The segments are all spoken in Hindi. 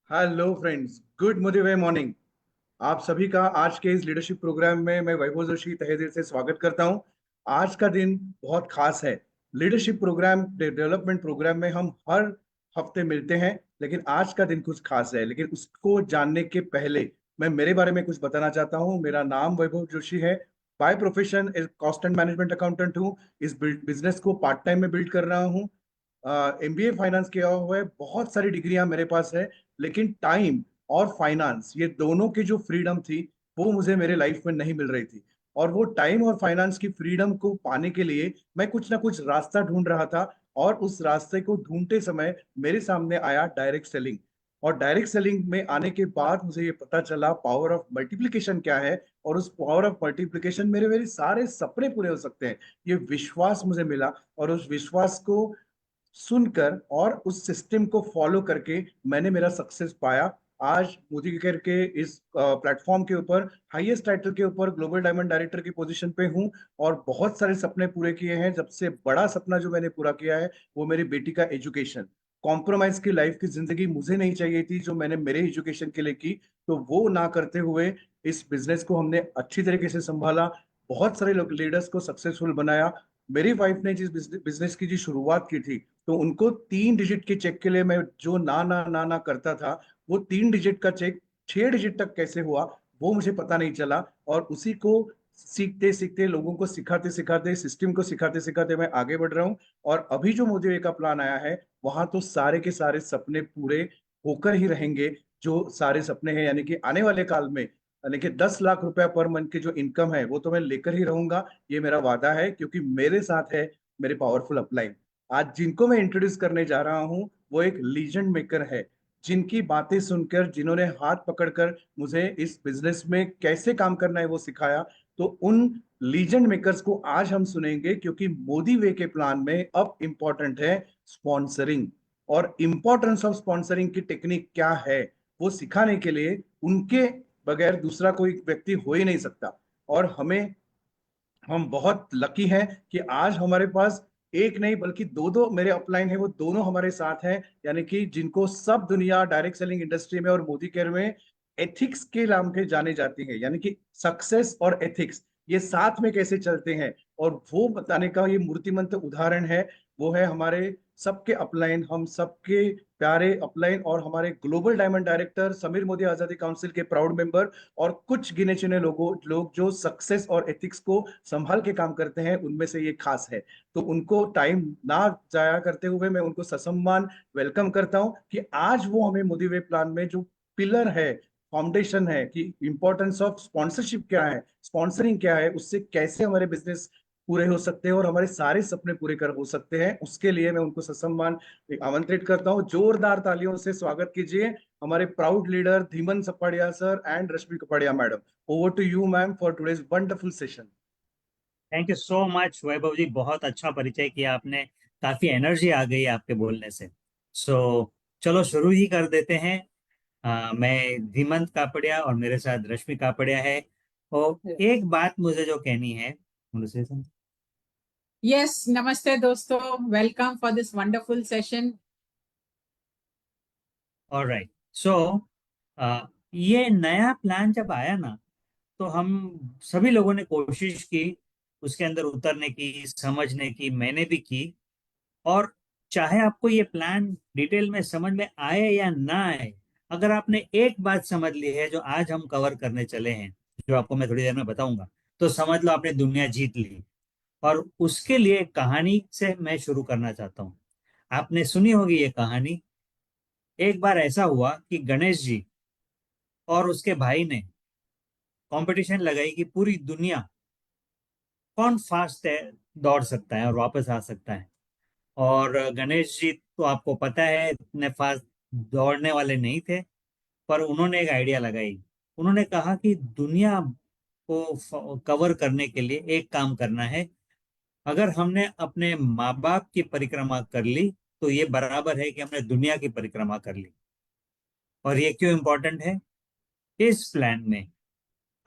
हेलो फ्रेंड्स, गुड मोटिवे मॉर्निंग। आप सभी का आज के इस लीडरशिप प्रोग्राम में मैं वैभव जोशी तहे दिल से स्वागत करता हूं। आज का दिन बहुत खास है। लीडरशिप प्रोग्राम डेवलपमेंट प्रोग्राम में हम हर हफ्ते मिलते हैं, लेकिन आज का दिन कुछ खास है। लेकिन उसको जानने के पहले मैं मेरे बारे में कुछ बताना चाहता हूं। मेरा नाम वैभव जोशी है। By profession cost and management accountant हूं। इस बिजनेस को पार्ट टाइम में बिल्ड कर रहा हूं। एमबीए फाइनेंस किया हुआ है। बहुत सारी डिग्रियां मेरे पास है, लेकिन टाइम और फाइनेंस, ये दोनों की जो फ्रीडम थी वो मुझे मेरे लाइफ में नहीं मिल रही थी। और वो टाइम और फाइनेंस की फ्रीडम को पाने के लिए मैं कुछ ना कुछ रास्ता ढूंढ रहा था। और उस रास्ते को ढूंढते समय मेरे सामने आया डायरेक्ट सेलिंग। और डायरेक्ट सेलिंग में आने के बाद मुझे ये पता चला पावर ऑफ मल्टीप्लिकेशन क्या है। और उस पावर ऑफ मल्टीप्लिकेशन मेरे मेरे सारे सपने पूरे हो सकते हैं, ये विश्वास मुझे मिला। और उस विश्वास को सुनकर और उस सिस्टम को फॉलो करके मैंने मेरा सक्सेस पाया। आज मोदी केयर के इस प्लेटफॉर्म के ऊपर हाईएस्ट टाइटल के ऊपर ग्लोबल डायमंड डायरेक्टर की पोजीशन पे हूँ। और बहुत सारे सपने पूरे किए हैं। सबसे बड़ा सपना जो मैंने पूरा किया है वो मेरी बेटी का एजुकेशन। कॉम्प्रोमाइज की लाइफ की जिंदगी मुझे नहीं चाहिए थी, जो मैंने मेरे एजुकेशन के लिए की। तो वो ना करते हुए इस बिजनेस को हमने अच्छी तरीके से संभाला। बहुत सारे लोग लीडर्स को सक्सेसफुल बनाया। मेरी वाइफ ने जिस बिजनेस की जी शुरुआत की थी, तो उनको 3 डिजिट के चेक के लिए मैं जो ना ना ना ना करता था, वो 3 डिजिट का चेक 6 डिजिट तक कैसे हुआ वो मुझे पता नहीं चला। और उसी को सीखते सीखते, लोगों को सिखाते सिखाते, सिस्टम को सिखाते सिखाते मैं आगे बढ़ रहा हूँ। और अभी जो मोदी का प्लान आया है, वहां तो सारे के सारे सपने पूरे होकर ही रहेंगे। जो सारे सपने हैं, यानी कि आने वाले काल में, यानी कि 10 लाख रुपया पर मंथ की जो इनकम है वो तो मैं लेकर ही रहूंगा। ये मेरा वादा है, क्योंकि मेरे साथ है मेरे पावरफुल अपलाइन। आज जिनको मैं इंट्रोड्यूस करने जा रहा हूं वो एक लीजेंड मेकर है। जिनकी बातें सुनकर, जिन्होंने हाथ पकड़कर मुझे इस बिजनेस में कैसे काम करना है वो सिखाया, तो उन लीजेंड मेकर्स को आज हम सुनेंगे। क्योंकि मोदी वे के प्लान में अब इंपॉर्टेंट है स्पॉन्सरिंग। और इंपॉर्टेंस ऑफ स्पॉन्सरिंग की टेक्निक क्या है वो सिखाने के लिए उनके बगैर दूसरा कोई व्यक्ति हो ही नहीं सकता। और हम बहुत लकी हैं कि आज हमारे पास एक नहीं बल्कि दो दो मेरे अपलाइन है, वो दोनों हमारे साथ हैं। यानी कि जिनको सब दुनिया डायरेक्ट सेलिंग इंडस्ट्री में और मोदी केयर में एथिक्स के नाम पे जाने जाती है। यानी कि सक्सेस और एथिक्स ये साथ में कैसे चलते हैं, और वो बताने का ये मूर्तिमंत उदाहरण है। वो है हमारे सबके अपलाइन, हम सबके प्यारे अपलाइन, और हमारे global diamond director Sameer Modi आजादी काउंसिल के प्राउड मेंबर। और कुछ गिने चुने लोग जो सक्सेस और एथिक्स को संभाल के काम करते हैं, उनमें से ये खास है। तो उनको टाइम ना जाया करते हुए मैं उनको ससम्मान वेलकम करता हूं कि आज वो हमें मोदी वे प्लान में जो पिलर है, फाउंडेशन है, कि इंपॉर्टेंस ऑफ स्पॉन्सरशिप क्या है, स्पॉन्सरिंग क्या है, उससे कैसे हमारे बिजनेस पूरे हो सकते हैं और हमारे सारे सपने पूरे कर हो सकते हैं, उसके लिए मैं उनको ससम्मान आमंत्रित करता हूं। जोरदार तालियों से स्वागत कीजिए हमारे proud leader Dhiman Sapadia sir and Rashmi Kapadia madam. Over to you ma'am for today's wonderful session. Thank you so much Vaibhav ji, बहुत अच्छा परिचय किया आपने। काफी एनर्जी आ गई आपके बोलने से। सो चलो शुरू ही कर देते हैं। मैं धीमंत कापड़िया और मेरे साथ रश्मि कापड़िया है। और एक बात मुझे जो कहनी है मुझे। यस, नमस्ते दोस्तों, welcome for this wonderful session. Alright. So ये नया प्लान जब आया ना, तो हम सभी लोगों ने कोशिश की उसके अंदर उतरने की, समझने की, मैंने भी की। और चाहे आपको ये प्लान डिटेल में समझ में आए या ना आए, अगर आपने एक बात समझ ली है जो आज हम कवर करने चले हैं, जो आपको मैं थोड़ी देर में बताऊंगा, तो समझ लो आपने दुनिया जीत ली। और उसके लिए एक कहानी से मैं शुरू करना चाहता हूँ। आपने सुनी होगी ये कहानी। एक बार ऐसा हुआ कि गणेश जी और उसके भाई ने कंपटीशन लगाई कि पूरी दुनिया कौन फास्ट है, दौड़ सकता है और वापस आ सकता है। और गणेश जी तो आपको पता है इतने फास्ट दौड़ने वाले नहीं थे। पर उन्होंने एक आइडिया लगाई। उन्होंने कहा कि दुनिया को कवर करने के लिए एक काम करना है। अगर हमने अपने माँ बाप की परिक्रमा कर ली, तो ये बराबर है कि हमने दुनिया की परिक्रमा कर ली। और ये क्यों इंपॉर्टेंट है? इस प्लान में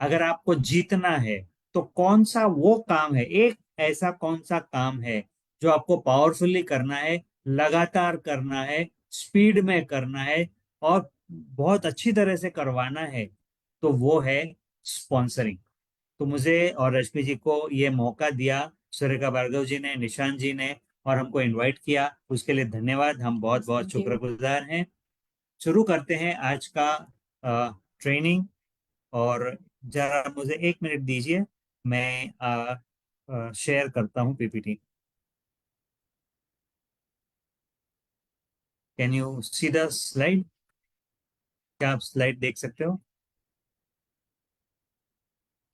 अगर आपको जीतना है, तो कौन सा वो काम है, एक ऐसा कौन सा काम है जो आपको पावरफुली करना है, लगातार करना है, स्पीड में करना है, और बहुत अच्छी तरह से करवाना है तो वो है स्पॉन्सरिंग। तो मुझे और रश्मि जी को ये मौका दिया, सुरेखा भार्गव जी ने, निशांत जी ने, और हमको इनवाइट किया, उसके लिए धन्यवाद। हम बहुत बहुत थैंक यू। शुक्रगुजार हैं। शुरू करते हैं आज का ट्रेनिंग। और जरा मुझे 1 मिनट दीजिए, मैं शेयर करता हूँ PPT. Can you see the slide? क्या आप स्लाइड देख सकते हो?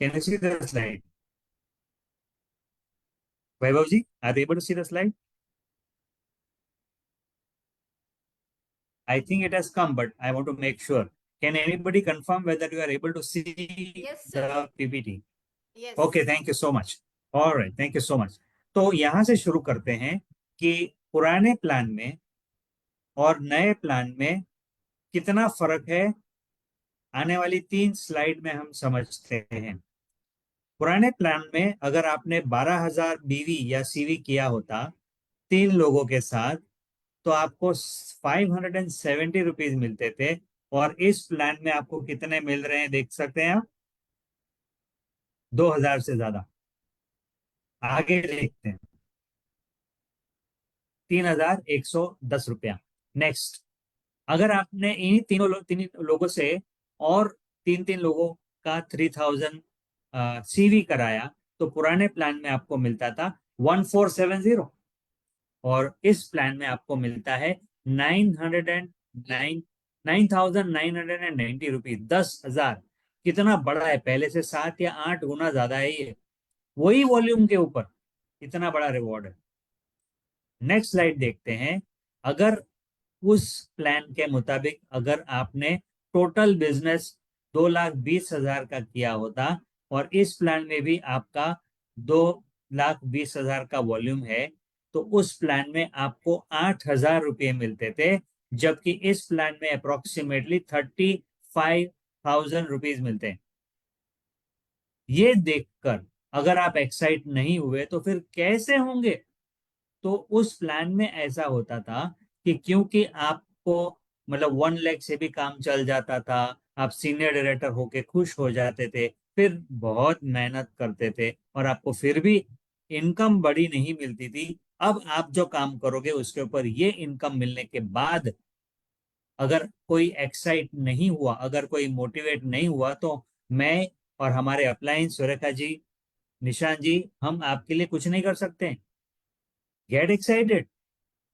Can you see the slide? Vaibhav ji, are able to see the slide? I think it has come, but I want to make sure. Can anybody confirm whether you are able to see Yes, sir. the PPT? Yes. Okay, thank you so much. All right, thank you so much. तो यहाँ से शुरू करते हैं कि पुराने प्लान में और नए प्लान में कितना फर्क है। आने वाली 3 स्लाइड में हम समझते हैं। पुराने प्लान में अगर आपने 12,000 बीवी या सीवी किया होता 3 लोगों के साथ, तो आपको 570 रुपीज मिलते थे। और इस प्लान में आपको कितने मिल रहे हैं देख सकते हैं आप, 2,000 से ज्यादा। आगे देखते हैं, 3,110 रुपया। नेक्स्ट, अगर आपने इन्हीं तीन लोगों से और 3 लोगों का 3,000 सीवी कराया, तो पुराने प्लान में आपको मिलता था 1,470। और इस प्लान में आपको मिलता है 9,990 रुपीज, 10,000। कितना बड़ा है, पहले से 7 या 8 गुना ज्यादा है ये, वही वॉल्यूम के ऊपर इतना बड़ा रिवॉर्ड है। नेक्स्ट स्लाइड देखते हैं। अगर उस प्लान के मुताबिक अगर आपने टोटल बिजनेस 2,20,000 का किया होता, और इस प्लान में भी आपका 2,20,000 का वॉल्यूम है, तो उस प्लान में आपको 8,000 रुपये मिलते थे, जबकि इस प्लान में अप्रोक्सीमेटली 35,000 रुपीज मिलते हैं। ये देखकर अगर आप एक्साइट नहीं हुए तो फिर कैसे होंगे? तो उस प्लान में ऐसा होता था कि क्योंकि आपको मतलब 1 लाख से भी काम चल जाता था, आप सीनियर डायरेक्टर होके खुश हो जाते थे, फिर बहुत मेहनत करते थे और आपको फिर भी इनकम बड़ी नहीं मिलती थी। अब आप जो काम करोगे उसके ऊपर ये इनकम मिलने के बाद अगर कोई एक्साइट नहीं हुआ, अगर कोई मोटिवेट नहीं हुआ, तो मैं और हमारे अपलाइन सुरेखा जी, निशान जी, हम आपके लिए कुछ नहीं कर सकते। Get excited.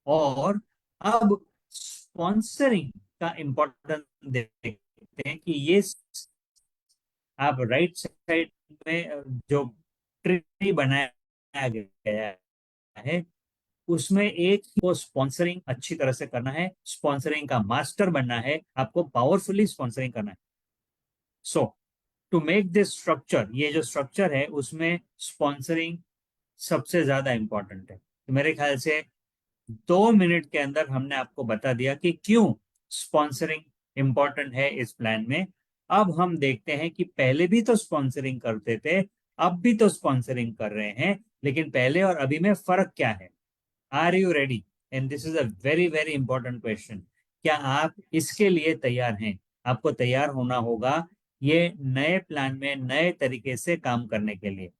और अब स्पॉन्सरिंग का इंपॉर्टेंस देखते हैं कि ये आप राइट साइड में जो ट्री बनाया गया है, उसमें एक को स्पॉन्सरिंग अच्छी तरह से करना है, स्पॉन्सरिंग का मास्टर बनना है, आपको पावरफुली स्पॉन्सरिंग करना है। सो टू मेक दिस स्ट्रक्चर, ये जो स्ट्रक्चर है उसमें स्पॉन्सरिंग सबसे ज्यादा इंपॉर्टेंट है। तो मेरे ख्याल से 2 मिनट के अंदर हमने आपको बता दिया कि क्यों स्पॉन्सरिंग इंपॉर्टेंट है इस प्लान में। अब हम देखते हैं कि पहले भी तो स्पॉन्सरिंग करते थे, अब भी तो स्पॉन्सरिंग कर रहे हैं, लेकिन पहले और अभी में फर्क क्या है? Are you ready? And this is a very very important question. क्या आप इसके लिए तैयार हैं? आपको तैयार होना होगा ये नए प्लान में नए तरीके से काम करने के लिए।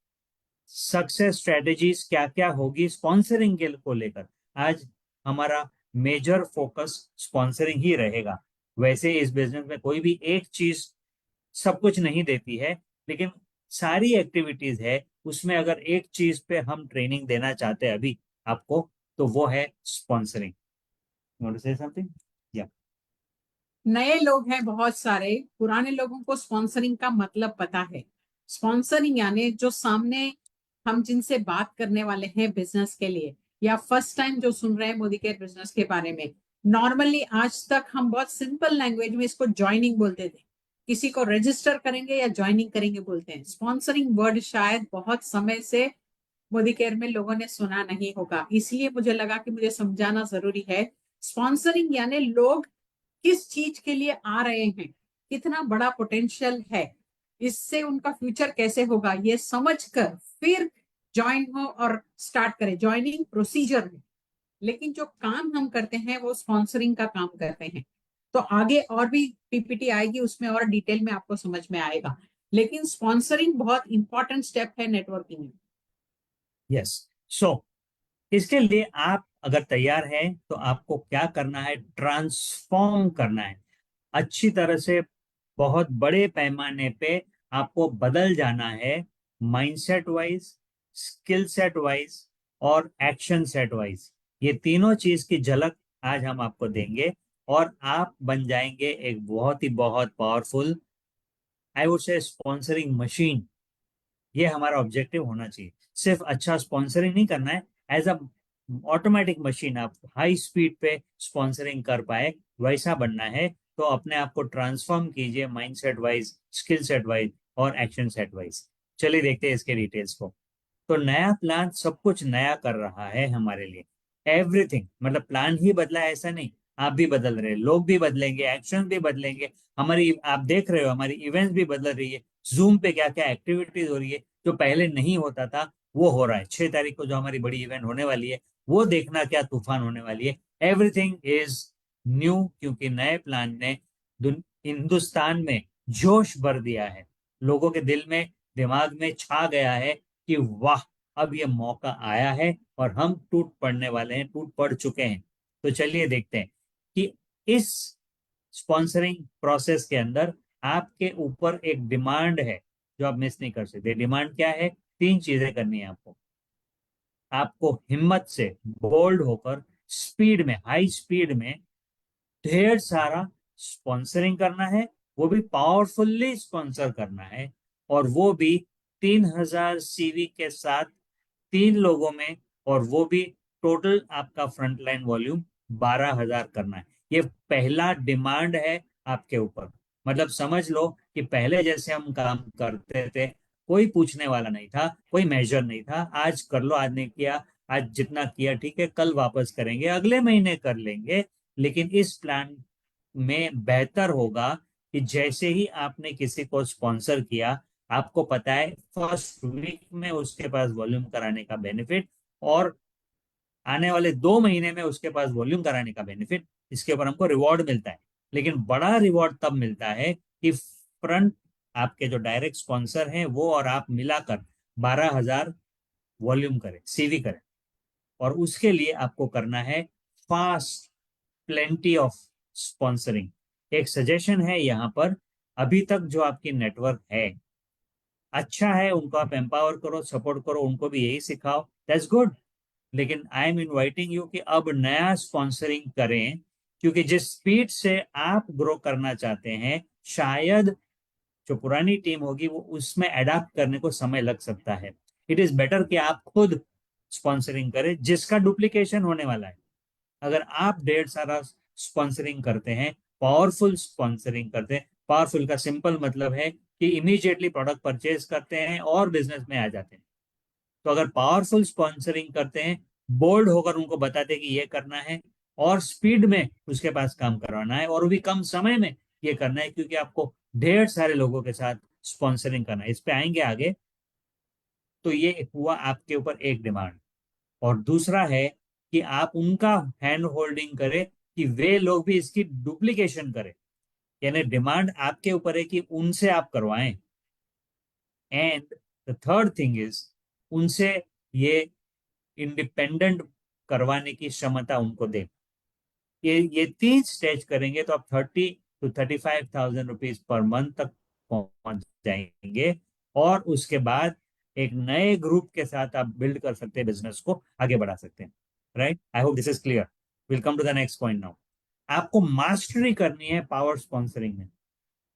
सक्सेस स्ट्रेटेजीज क्या क्या होगी स्पॉन्सरिंग के को लेकर, आज हमारा मेजर फोकस स्पॉन्सरिंग ही रहेगा। वैसे इस बिजनेस में कोई भी एक चीज सब कुछ नहीं देती है, लेकिन सारी एक्टिविटीज है, उसमें अगर एक चीज पे हम ट्रेनिंग देना चाहते हैं अभी आपको, तो वो है sponsoring. Want to say something? या नए लोग हैं बहुत सारे, पुराने लोगों को स्पॉन्सरिंग का मतलब पता है। स्पॉन्सरिंग यानी जो सामने हम जिनसे बात करने वाले हैं बिजनेस के लिए, या फर्स्ट टाइम जो सुन रहे हैं मोदी केयर बिजनेस के बारे में, नॉर्मली आज तक हम बहुत सिंपल लैंग्वेज में इसको ज्वाइनिंग बोलते थे। किसी को रजिस्टर करेंगे या ज्वाइनिंग करेंगे बोलते हैं। स्पॉन्सरिंग वर्ड शायद बहुत समय से मोदी केयर में लोगों ने सुना नहीं होगा, इसलिए मुझे लगा कि मुझे समझाना जरूरी है। स्पॉन्सरिंग यानी लोग किस चीज के लिए आ रहे हैं, कितना बड़ा पोटेंशियल है, इससे उनका फ्यूचर कैसे होगा, ये समझकर फिर ज्वाइन हो और स्टार्ट करें। ज्वाइनिंग प्रोसीजर है, लेकिन जो काम हम करते हैं वो स्पॉन्सरिंग का काम करते हैं। तो आगे और भी पीपीटी आएगी, उसमें और डिटेल में आपको समझ में आएगा। लेकिन स्पॉन्सरिंग बहुत इंपॉर्टेंट स्टेप है नेटवर्किंग में। यस। सो इसके लिए आप अगर तैयार हैं तो आपको क्या करना है, ट्रांसफॉर्म करना है अच्छी तरह से, बहुत बड़े पैमाने पे आपको बदल जाना है, mindset wise, skill set wise और एक्शन सेट वाइज। ये तीनों चीज की झलक आज हम आपको देंगे और आप बन जाएंगे एक बहुत ही बहुत powerful, I would say, sponsoring machine. ये हमारा ऑब्जेक्टिव होना चाहिए। सिर्फ अच्छा स्पॉन्सरिंग नहीं करना है, एज अ ऑटोमेटिक मशीन आप हाई स्पीड पे स्पॉन्सरिंग कर पाए, वैसा बनना है। तो अपने आप को ट्रांसफॉर्म कीजिए, mindset wise, skill set wise और एक्शन सेट वाइज। चलिए देखते हैं इसके डिटेल्स को। तो नया प्लान सब कुछ नया कर रहा है हमारे लिए, एवरीथिंग। मतलब प्लान ही बदला है ऐसा नहीं, आप भी बदल रहे हैं, लोग भी बदलेंगे, एक्शन भी बदलेंगे। हमारी, आप देख रहे हो, हमारी इवेंट्स भी बदल रही है। जूम पे क्या क्या एक्टिविटीज हो रही है, जो पहले नहीं होता था वो हो रहा है। 6 तारीख को जो हमारी बड़ी इवेंट होने वाली है, वो देखना क्या तूफान होने वाली है। एवरीथिंग इज न्यू, क्योंकि नए प्लान ने हिंदुस्तान में जोश भर दिया है। लोगों के दिल में, दिमाग में छा गया है कि वाह, अब ये मौका आया है और हम टूट पड़ने वाले हैं, टूट पड़ चुके हैं। तो चलिए देखते हैं कि इस स्पॉन्सरिंग प्रोसेस के अंदर आपके ऊपर एक डिमांड है जो आप मिस नहीं कर सकते। डिमांड क्या है? 3 चीजें करनी है आपको। आपको हिम्मत से, बोल्ड होकर, स्पीड में, हाई स्पीड में ढेर सारा स्पॉन्सरिंग करना है, वो भी पावरफुल्ली स्पॉन्सर करना है, और वो भी 3,000 सीवी के साथ, 3 लोगों में, और वो भी टोटल आपका फ्रंटलाइन वॉल्यूम 12,000 करना है। ये पहला डिमांड है आपके ऊपर। मतलब समझ लो कि पहले जैसे हम काम करते थे, कोई पूछने वाला नहीं था, कोई मेजर नहीं था, आज कर लो, आज नहीं किया, आज जितना किया ठीक है, कल वापस करेंगे, अगले महीने कर लेंगे। लेकिन इस प्लान में बेहतर होगा कि जैसे ही आपने किसी को स्पॉन्सर किया, आपको पता है फर्स्ट वीक में उसके पास वॉल्यूम कराने का बेनिफिट, और आने वाले 2 महीने में उसके पास वॉल्यूम कराने का बेनिफिट। इसके ऊपर हमको रिवॉर्ड मिलता है। लेकिन बड़ा रिवॉर्ड तब मिलता है कि फ्रंट, आपके जो डायरेक्ट स्पॉन्सर हैं वो और आप मिलाकर 12,000 वॉल्यूम करें, सीवी करें। और उसके लिए आपको करना है फास्ट, प्लेंटी ऑफ स्पॉन्सरिंग। एक सजेशन है यहाँ पर, अभी तक जो आपकी नेटवर्क है अच्छा है, उनको आप एम्पावर करो, सपोर्ट करो, उनको भी यही सिखाओ, दैट्स गुड। लेकिन आई एम इनवाइटिंग यू कि अब नया स्पॉन्सरिंग करें, क्योंकि जिस स्पीड से आप ग्रो करना चाहते हैं, शायद जो पुरानी टीम होगी वो उसमें अडेप्ट करने को समय लग सकता है। इट इज बेटर कि आप खुद स्पॉन्सरिंग करें, जिसका डुप्लीकेशन होने वाला है। अगर आप ढेर सारा स्पॉन्सरिंग करते हैं, पावरफुल स्पॉन्सरिंग करते हैं, पावरफुल का सिंपल मतलब है कि इमीडिएटली प्रोडक्ट परचेज करते हैं और बिजनेस में आ जाते हैं। तो अगर पावरफुल स्पॉन्सरिंग करते हैं, बोल्ड होकर उनको बताते हैं कि ये करना है, और स्पीड में उसके पास काम करवाना है, और वो भी कम समय में ये करना है, क्योंकि आपको ढेर सारे लोगों के साथ स्पॉन्सरिंग करना है। इस पे आएंगे आगे। तो ये हुआ आपके ऊपर एक डिमांड। और दूसरा है कि आप उनका हैंड होल्डिंग करें कि वे लोग भी इसकी डुप्लीकेशन करें। यानी डिमांड आपके ऊपर है कि उनसे आप करवाएं। And the third thing is, उनसे ये इंडिपेंडेंट करवाने की क्षमता उनको दें। ये 3 स्टेज करेंगे तो आप 30,000 to 35,000 रुपीज पर मंथ तक पहुंच जाएंगे। और उसके बाद एक नए ग्रुप के साथ आप बिल्ड कर सकते हैं, बिजनेस को आगे बढ़ा सकते हैं। Right, I hope this is clear. Will come to the next point now. आपको मास्टरी करनी है पावर स्पॉन्सरिंग में।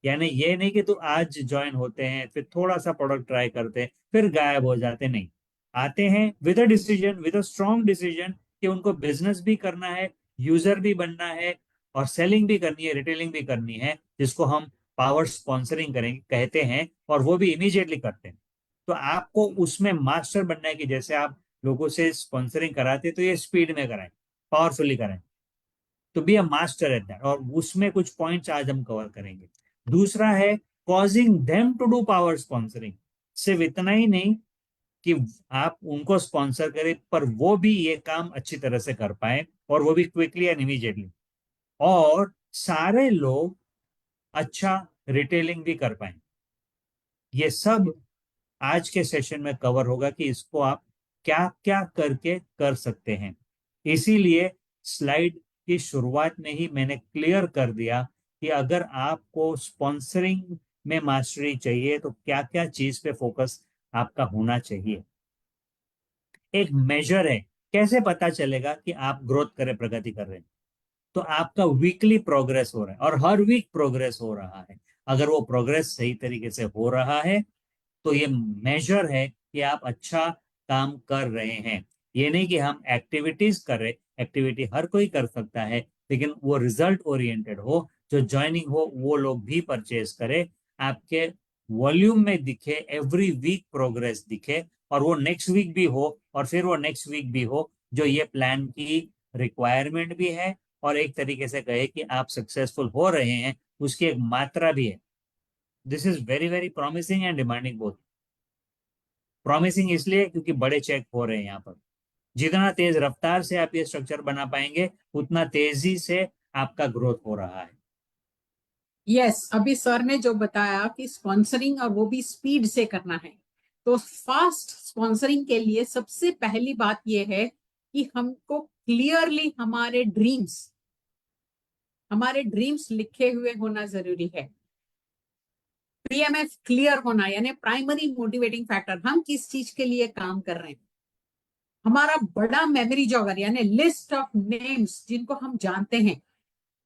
यानी ये नहीं कि तो आज ज्वाइन होते हैं, फिर थोड़ा सा प्रोडक्ट ट्राई करते हैं, फिर गायब हो जाते, नहीं। आते हैं with a decision, with a strong decision कि उनको बिजनेस भी करना है, यूजर भी बनना है, और सेलिंग भी करनी है, रिटेलिंग भी करनी है, जिसको हम पावर स्पॉन्सरिंग करेंगे कहते हैं, और वो भी इमीडिएटली करते हैं। तो आपको उसमें मास्टर बनना है कि जैसे आप लोगों से स्पॉन्सरिंग कराते तो ये स्पीड में कराएं, पावरफुली कराएं। तो be a master at that, और उसमें कुछ पॉइंट्स आज हम कवर करेंगे। दूसरा है causing them to do power sponsoring. सिर्फ इतना ही नहीं कि आप उनको स्पॉन्सर करें, पर वो भी ये काम अच्छी तरह से कर पाए, और वो भी क्विकली एंड इमीडिएटली। और सारे लोग अच्छा रिटेलिंग भी कर पाए। ये सब आज के सेशन में कवर होगा कि इसको आप क्या क्या करके कर सकते हैं। इसीलिए स्लाइड की शुरुआत में ही मैंने क्लियर कर दिया कि अगर आपको स्पॉन्सरिंग में मास्टरी चाहिए तो क्या क्या चीज पे फोकस आपका होना चाहिए। एक मेजर है, कैसे पता चलेगा कि आप ग्रोथ करे प्रगति कर रहे हैं? तो आपका वीकली प्रोग्रेस हो रहा है और हर वीक प्रोग्रेस हो रहा है। अगर वो प्रोग्रेस सही तरीके से हो रहा है तो ये मेजर है कि आप अच्छा काम कर रहे हैं। ये नहीं कि हम एक्टिविटीज कर रहे, एक्टिविटी हर कोई कर सकता है, लेकिन वो रिजल्ट ओरिएंटेड हो, जो ज्वाइनिंग हो वो लोग भी परचेज करे, आपके वॉल्यूम में दिखे, एवरी वीक प्रोग्रेस दिखे, और वो नेक्स्ट वीक भी हो और फिर वो नेक्स्ट वीक भी हो, जो ये प्लान की रिक्वायरमेंट भी है और एक तरीके से कहे कि आप सक्सेसफुल हो रहे हैं उसकी एक मात्रा भी है। This is very very promising and demanding both. Promising इसलिए क्योंकि बड़े चेक हो रहे हैं यहाँ पर। जितना तेज रफ्तार से आप ये स्ट्रक्चर बना पाएंगे उतना तेजी से आपका ग्रोथ हो रहा है। यस, अभी सर ने जो बताया कि स्पॉन्सरिंग और वो भी स्पीड से करना है, तो फास्ट स्पॉन्सरिंग के लिए सबसे पहली बात ये है कि हमको क्लियरली हमारे ड्रीम्स लिखे हुए होना जरूरी है। पीएमएफ क्लियर होना, यानी प्राइमरी मोटिवेटिंग फैक्टर, हम किस चीज के लिए काम कर रहे हैं। हमारा बड़ा मेमोरी जॉगर यानी लिस्ट ऑफ नेम्स जिनको हम जानते हैं,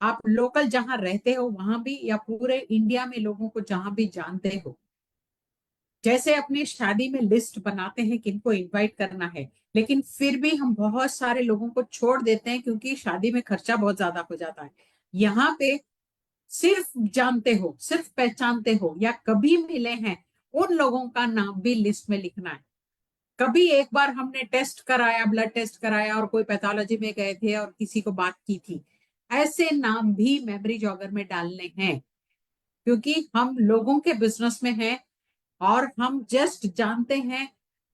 आप लोकल जहां रहते हो वहां भी या पूरे इंडिया में लोगों को जहां भी जानते हो, जैसे अपनी शादी में लिस्ट बनाते हैं किनको इनवाइट करना है, लेकिन फिर भी हम बहुत सारे लोगों को छोड़ देते हैं क्योंकि शादी में खर्चा बहुत ज्यादा हो जाता है। यहाँ पे सिर्फ जानते हो, सिर्फ पहचानते हो या कभी मिले हैं उन लोगों का नाम भी लिस्ट में लिखना है। कभी एक बार हमने टेस्ट कराया, ब्लड टेस्ट कराया और कोई पैथोलॉजी में गए थे और किसी को बात की थी, ऐसे नाम भी मेमोरी जॉगर में डालने हैं, क्योंकि हम लोगों के बिजनेस में हैं और हम जस्ट जानते हैं,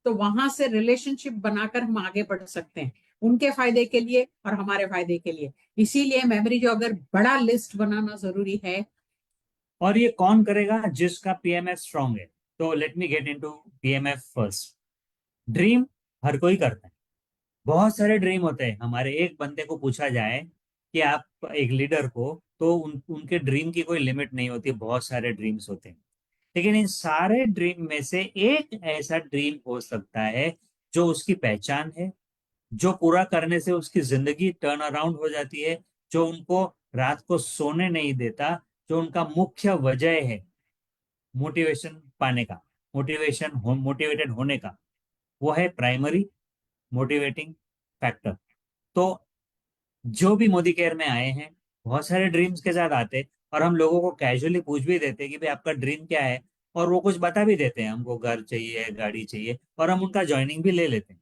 तो वहां से रिलेशनशिप बनाकर हम आगे बढ़ सकते हैं उनके फायदे के लिए और हमारे फायदे के लिए। इसीलिए मेमोरी जॉगर बड़ा लिस्ट बनाना जरूरी है। और ये कौन करेगा? जिसका पीएमएफ स्ट्रांग है। तो let me get into PMF first. Dream हर कोई करता है, बहुत सारे ड्रीम होते हैं हमारे। एक बंदे को पूछा जाए कि आप एक लीडर को, तो उनके ड्रीम की कोई लिमिट नहीं होती, बहुत सारे ड्रीम्स होते हैं। लेकिन इन सारे ड्रीम में से एक ऐसा ड्रीम हो सकता है जो उसकी पहचान है, जो पूरा करने से उसकी जिंदगी टर्न अराउंड हो जाती है, जो उनको रात को सोने नहीं देता, जो उनका मुख्य वजह है मोटिवेशन पाने का, मोटिवेटेड होने का। वो है प्राइमरी मोटिवेटिंग फैक्टर। तो जो भी मोदी केयर में आए हैं बहुत सारे ड्रीम्स के साथ आते, और हम लोगों को कैजुअली पूछ भी देते कि भाई आपका ड्रीम क्या है, और वो कुछ बता भी देते हैं, हमको घर चाहिए, गाड़ी चाहिए, और हम उनका ज्वाइनिंग भी ले लेते हैं।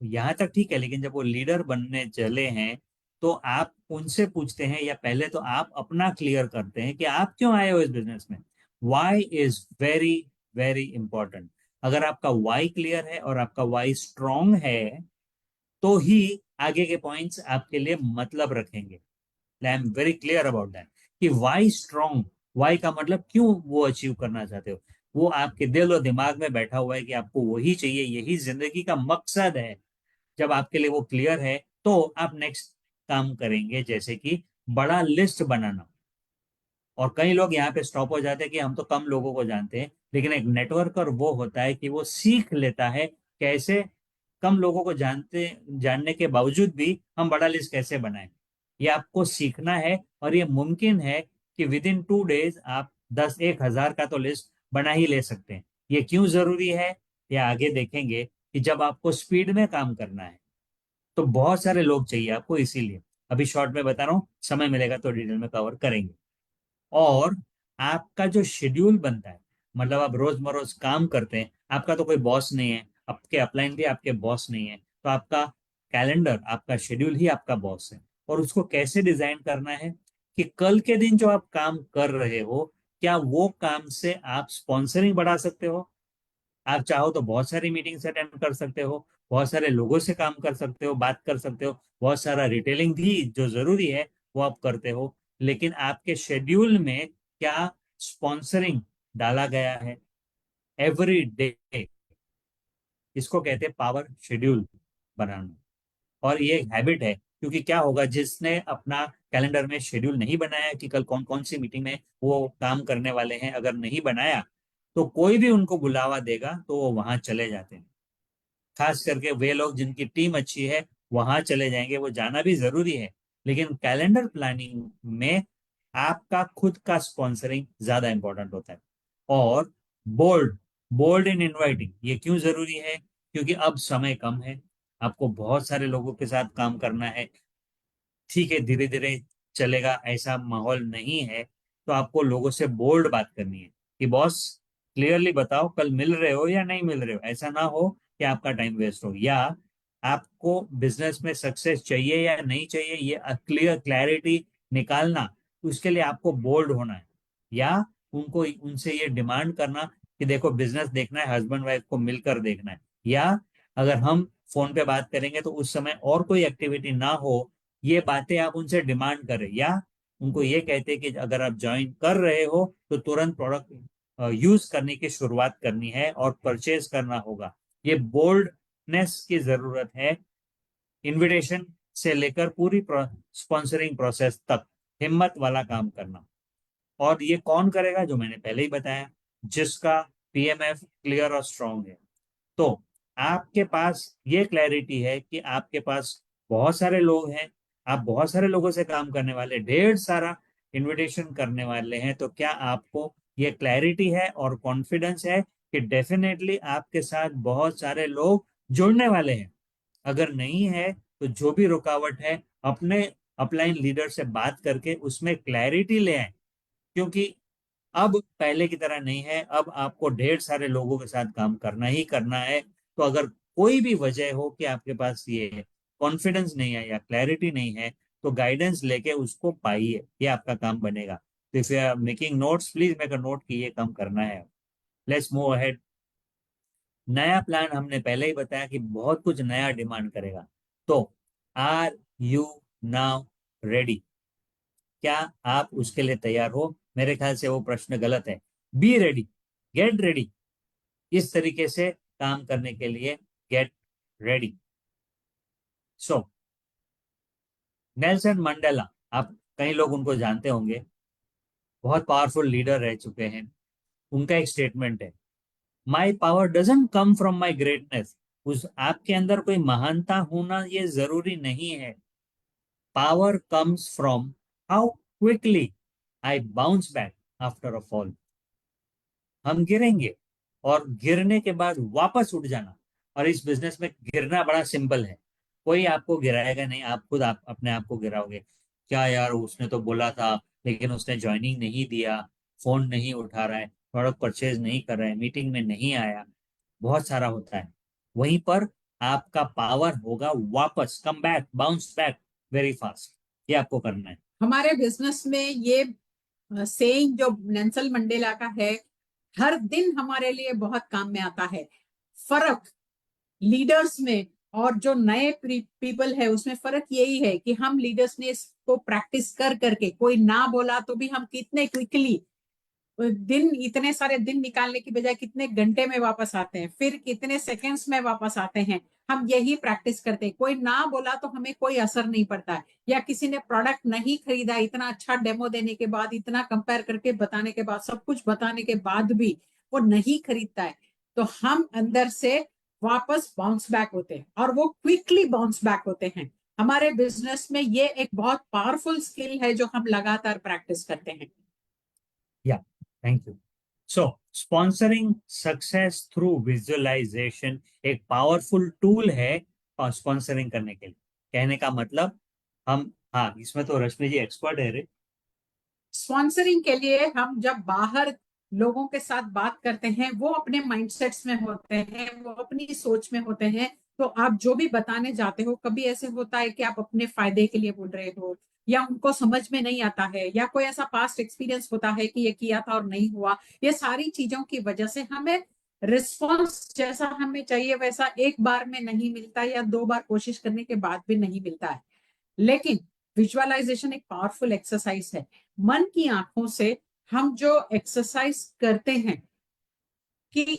यहाँ तक ठीक है, लेकिन जब वो लीडर बनने चले हैं तो आप उनसे पूछते हैं, या पहले तो आप अपना क्लियर करते हैं कि आप क्यों आए हो इस बिजनेस में। Why is very very important. अगर आपका वाई क्लियर है और आपका वाई स्ट्रांग है तो ही आगे के पॉइंट्स आपके लिए मतलब रखेंगे। I am very clear about that कि वाई स्ट्रांग, वाई का मतलब क्यों वो अचीव करना चाहते हो, वो आपके दिल और दिमाग में बैठा हुआ है कि आपको वही चाहिए, यही जिंदगी का मकसद है। जब आपके लिए वो क्लियर है तो आप नेक्स्ट काम करेंगे, जैसे कि बड़ा लिस्ट बनाना। और कई लोग यहाँ पे स्टॉप हो जाते हैं कि हम तो कम लोगों को जानते हैं, लेकिन एक नेटवर्कर वो होता है कि वो सीख लेता है कैसे कम लोगों को जानने के बावजूद भी हम बड़ा लिस्ट कैसे बनाएं। ये आपको सीखना है, और ये मुमकिन है कि विद इन 2 डेज आप 10-1 हजार का तो लिस्ट बना ही ले सकते हैं। ये क्यों जरूरी है, ये आगे देखेंगे कि जब आपको स्पीड में काम करना है तो बहुत सारे लोग चाहिए आपको। इसीलिए अभी शॉर्ट में बता रहा हूँ, समय मिलेगा तो डिटेल में कवर करेंगे। और आपका जो शेड्यूल बनता है, मतलब आप रोज काम करते हैं, आपका तो कोई बॉस नहीं है, आपके अपलाइन भी आपके बॉस नहीं है, तो आपका कैलेंडर, आपका शेड्यूल ही आपका बॉस है। और उसको कैसे डिजाइन करना है कि कल के दिन जो आप काम कर रहे हो, क्या वो काम से आप स्पॉन्सरिंग बढ़ा सकते हो। आप चाहो तो बहुत सारी मीटिंग्स अटेंड कर सकते हो, बहुत सारे लोगों से काम कर सकते हो, बात कर सकते हो, बहुत सारा रिटेलिंग भी जो जरूरी है वो आप करते हो। लेकिन आपके शेड्यूल में क्या स्पॉन्सरिंग डाला गया है एवरी डे, इसको कहते हैं पावर शेड्यूल बनाना। और ये एक हैबिट है, क्योंकि क्या होगा, जिसने अपना कैलेंडर में शेड्यूल नहीं बनाया कि कल कौन कौन सी मीटिंग में वो काम करने वाले हैं, अगर नहीं बनाया तो कोई भी उनको बुलावा देगा तो वो वहां चले जाते हैं। खास करके वे लोग जिनकी टीम अच्छी है वहां चले जाएंगे, वो जाना भी जरूरी है, लेकिन कैलेंडर प्लानिंग में आपका खुद का स्पॉन्सरिंग ज्यादा इंपॉर्टेंट होता है। और बोल्ड बोल्ड इन इनवाइटिंग, ये क्यों जरूरी है? क्योंकि अब समय कम है, आपको बहुत सारे लोगों के साथ काम करना है। ठीक है, धीरे धीरे चलेगा ऐसा माहौल नहीं है, तो आपको लोगों से बोल्ड बात करनी है कि बॉस क्लियरली बताओ कल मिल रहे हो या नहीं मिल रहे हो। ऐसा ना हो कि आपका टाइम वेस्ट हो, या आपको बिजनेस में सक्सेस चाहिए या नहीं चाहिए, ये क्लियर क्लैरिटी निकालना, उसके लिए आपको बोल्ड होना है। या उनको उनसे ये डिमांड करना कि देखो बिजनेस देखना है, हस्बैंड वाइफ को मिलकर देखना है। या अगर हम फोन पे बात करेंगे तो उस समय और कोई एक्टिविटी ना हो, ये बातें आप उनसे डिमांड करें। या उनको ये कहते कि अगर आप ज्वाइन कर रहे हो तो तुरंत प्रोडक्ट यूज करने की शुरुआत करनी है और परचेज करना होगा। ये बोल्डनेस की जरूरत है, इनविटेशन से लेकर पूरी स्पॉन्सरिंग प्रोसेस तक हिम्मत वाला काम करना। और ये कौन करेगा? जो मैंने पहले ही बताया, जिसका पीएमएफ क्लियर और स्ट्रांग है। तो आपके पास ये क्लैरिटी है कि आपके पास बहुत सारे लोग हैं, आप बहुत सारे लोगों से काम करने वाले, ढेर सारा इनविटेशन करने वाले हैं, तो क्या आपको ये क्लैरिटी है और कॉन्फिडेंस है कि डेफिनेटली आपके साथ बहुत सारे लोग जुड़ने वाले हैं? अगर नहीं है तो जो भी रुकावट है अपने अपलाइन लीडर से बात करके उसमें क्लैरिटी ले आए। क्योंकि अब पहले की तरह नहीं है, अब आपको ढेर सारे लोगों के साथ काम करना ही करना है। तो अगर कोई भी वजह हो कि आपके पास ये कॉन्फिडेंस नहीं है या क्लैरिटी नहीं है, तो गाइडेंस लेके उसको पाइए, ये आपका काम बनेगा। तो if you are making notes, please make a note कि ये काम करना है। Let's move ahead. नया प्लान हमने पहले ही बताया कि बहुत कुछ नया डिमांड करेगा। तो आर यू नाउ रेडी? क्या आप उसके लिए तैयार हो? मेरे ख्याल से वो प्रश्न गलत है। बी रेडी, गेट रेडी, इस तरीके से काम करने के लिए गेट रेडी। सो नेल्सन मंडेला, आप कई लोग उनको जानते होंगे, बहुत पावरफुल लीडर रह चुके हैं। उनका एक स्टेटमेंट है, my power doesn't come from my greatness. उस आपके अंदर कोई महानता होना ये जरूरी नहीं है। Power comes from how quickly I bounce back after a fall. हम गिरेंगे और गिरने के बाद वापस उठ जाना। और इस बिजनेस में गिरना बड़ा सिंपल है, कोई आपको गिराएगा नहीं, आप खुद आप अपने आप को गिराओगे। क्या यार, उसने तो बोला था लेकिन उसने ज्वाइनिंग नहीं दिया, फोन नहीं उठा रहा है, प्रोडक्ट परचेज नहीं कर रहा है, मीटिंग में नहीं आया, बहुत सारा होता है। वहीं पर आपका पावर होगा वापस come back, bounce back very fast. ये आपको करना है। हमारे बिजनेस में ये सेइंग जो नेल्सन मंडेला का है, हर दिन हमारे लिए बहुत काम में आता है। फर्क लीडर्स में और जो नए पीपल है उसमें फर्क यही है कि हम लीडर्स ने इसको प्रैक्टिस कर करके, कोई ना बोला तो भी हम कितने क्विकली दिन, इतने सारे दिन निकालने की बजाय कितने घंटे में वापस आते हैं, फिर कितने सेकंड्स में वापस आते हैं। हम यही प्रैक्टिस करते हैं। कोई ना बोला तो हमें कोई असर नहीं पड़ता है, या किसी ने प्रोडक्ट नहीं खरीदा, इतना अच्छा डेमो देने के बाद, इतना कंपेयर करके बताने के बाद, सब कुछ बताने के बाद भी वो नहीं खरीदता है, तो हम अंदर से वापस बाउंस बैक होते हैं और वो क्विकली बाउंस बैक होते हैं। हमारे बिजनेस में ये एक बहुत पावरफुल स्किल है जो हम लगातार प्रैक्टिस करते हैं। या thank you. So sponsoring success through visualisation एक पावरफुल टूल है स्पॉन्सरिंग करने के लिए। कहने का मतलब, हम, हाँ, इसमें तो रश्मि जी एक्सपर्ट है रे। स्पॉन्सरिंग के लिए हम जब बाहर लोगों के साथ बात करते हैं, वो अपने माइंडसेट्स में होते हैं, वो अपनी सोच में होते हैं। तो आप जो भी बताने जाते हो, कभी ऐसे होता है कि आप अपने फायदे के लिए बोल रहे हो, या उनको समझ में नहीं आता है, या कोई ऐसा पास्ट एक्सपीरियंस होता है कि ये किया था और नहीं हुआ। ये सारी चीजों की वजह से हमें रिस्पॉन्स जैसा हमें चाहिए वैसा एक बार में नहीं मिलता, या दो बार कोशिश करने के बाद भी नहीं मिलता है। लेकिन विजुअलाइजेशन एक पावरफुल एक्सरसाइज है। मन की आंखों से हम जो एक्सरसाइज करते हैं कि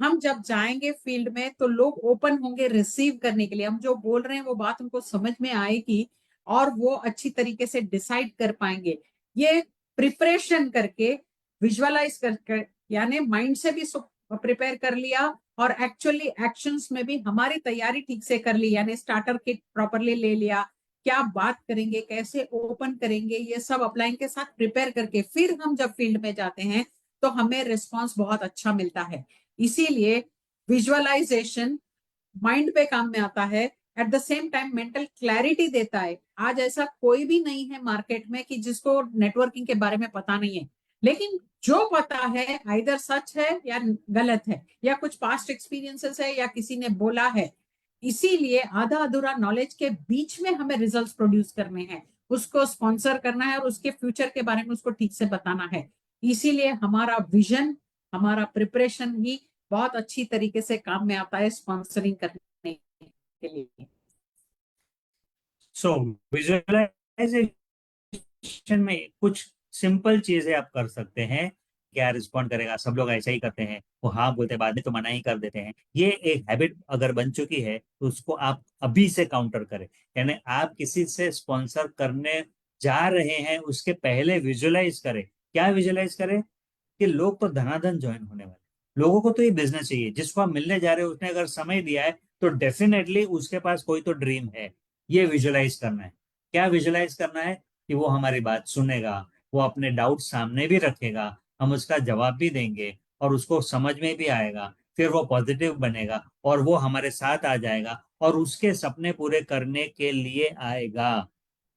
हम जब जाएंगे फील्ड में तो लोग ओपन होंगे रिसीव करने के लिए, हम जो बोल रहे हैं वो बात उनको समझ में आएगी और वो अच्छी तरीके से डिसाइड कर पाएंगे। ये प्रिपरेशन करके विजुअलाइज कर यानी माइंड से भी प्रिपेयर कर लिया और एक्चुअली एक्शंस में भी हमारी तैयारी ठीक से कर ली, यानी स्टार्टर किट प्रॉपरली ले लिया, क्या बात करेंगे, कैसे ओपन करेंगे, ये सब अपलाइन के साथ प्रिपेयर करके फिर हम जब फील्ड में जाते हैं तो हमें रिस्पांस बहुत अच्छा मिलता है। इसीलिए विजुअलाइजेशन माइंड पे काम में आता है, at the same time mental clarity देता है। आज ऐसा कोई भी नहीं है मार्केट में कि जिसको नेटवर्किंग के बारे में पता नहीं है, लेकिन जो पता है आइदर सच है या गलत है, या कुछ पास्ट एक्सपीरियंसेस है या किसी ने बोला है। इसीलिए आधा अधूरा नॉलेज के बीच में हमें रिजल्ट्स प्रोड्यूस करने हैं, उसको स्पॉन्सर करना है और उसके फ्यूचर के बारे में उसको ठीक से बताना है। इसीलिए हमारा विजन, हमारा प्रिपरेशन ही बहुत अच्छी तरीके से काम में आता है स्पॉन्सरिंग करने के लिए। सो विजुअलाइजेशन में कुछ सिंपल चीजें आप कर सकते हैं। क्या रिस्पॉन्ड करेगा, सब लोग ऐसा ही करते हैं, वो हाँ बोलते बाद में तो मना ही कर देते हैं। ये एक हैबिट अगर बन चुकी है तो उसको आप अभी से काउंटर करें। यानी आप किसी से स्पॉन्सर करने जा रहे हैं उसके पहले विजुअलाइज करें। क्या विजुअलाइज करें कि लोग तो धनाधन ज्वाइन होने वाले, लोगों को तो ये बिजनेस चाहिए। जिसको आप मिलने जा रहे हो उसने अगर समय दिया है तो डेफिनेटली उसके पास कोई तो ड्रीम है। ये विजुअलाइज करना है। क्या विजुअलाइज करना है कि वो हमारी बात सुनेगा, वो अपने डाउट सामने भी रखेगा, हम उसका जवाब भी देंगे और उसको समझ में भी आएगा, फिर वो पॉजिटिव बनेगा और वो हमारे साथ आ जाएगा और उसके सपने पूरे करने के लिए आएगा।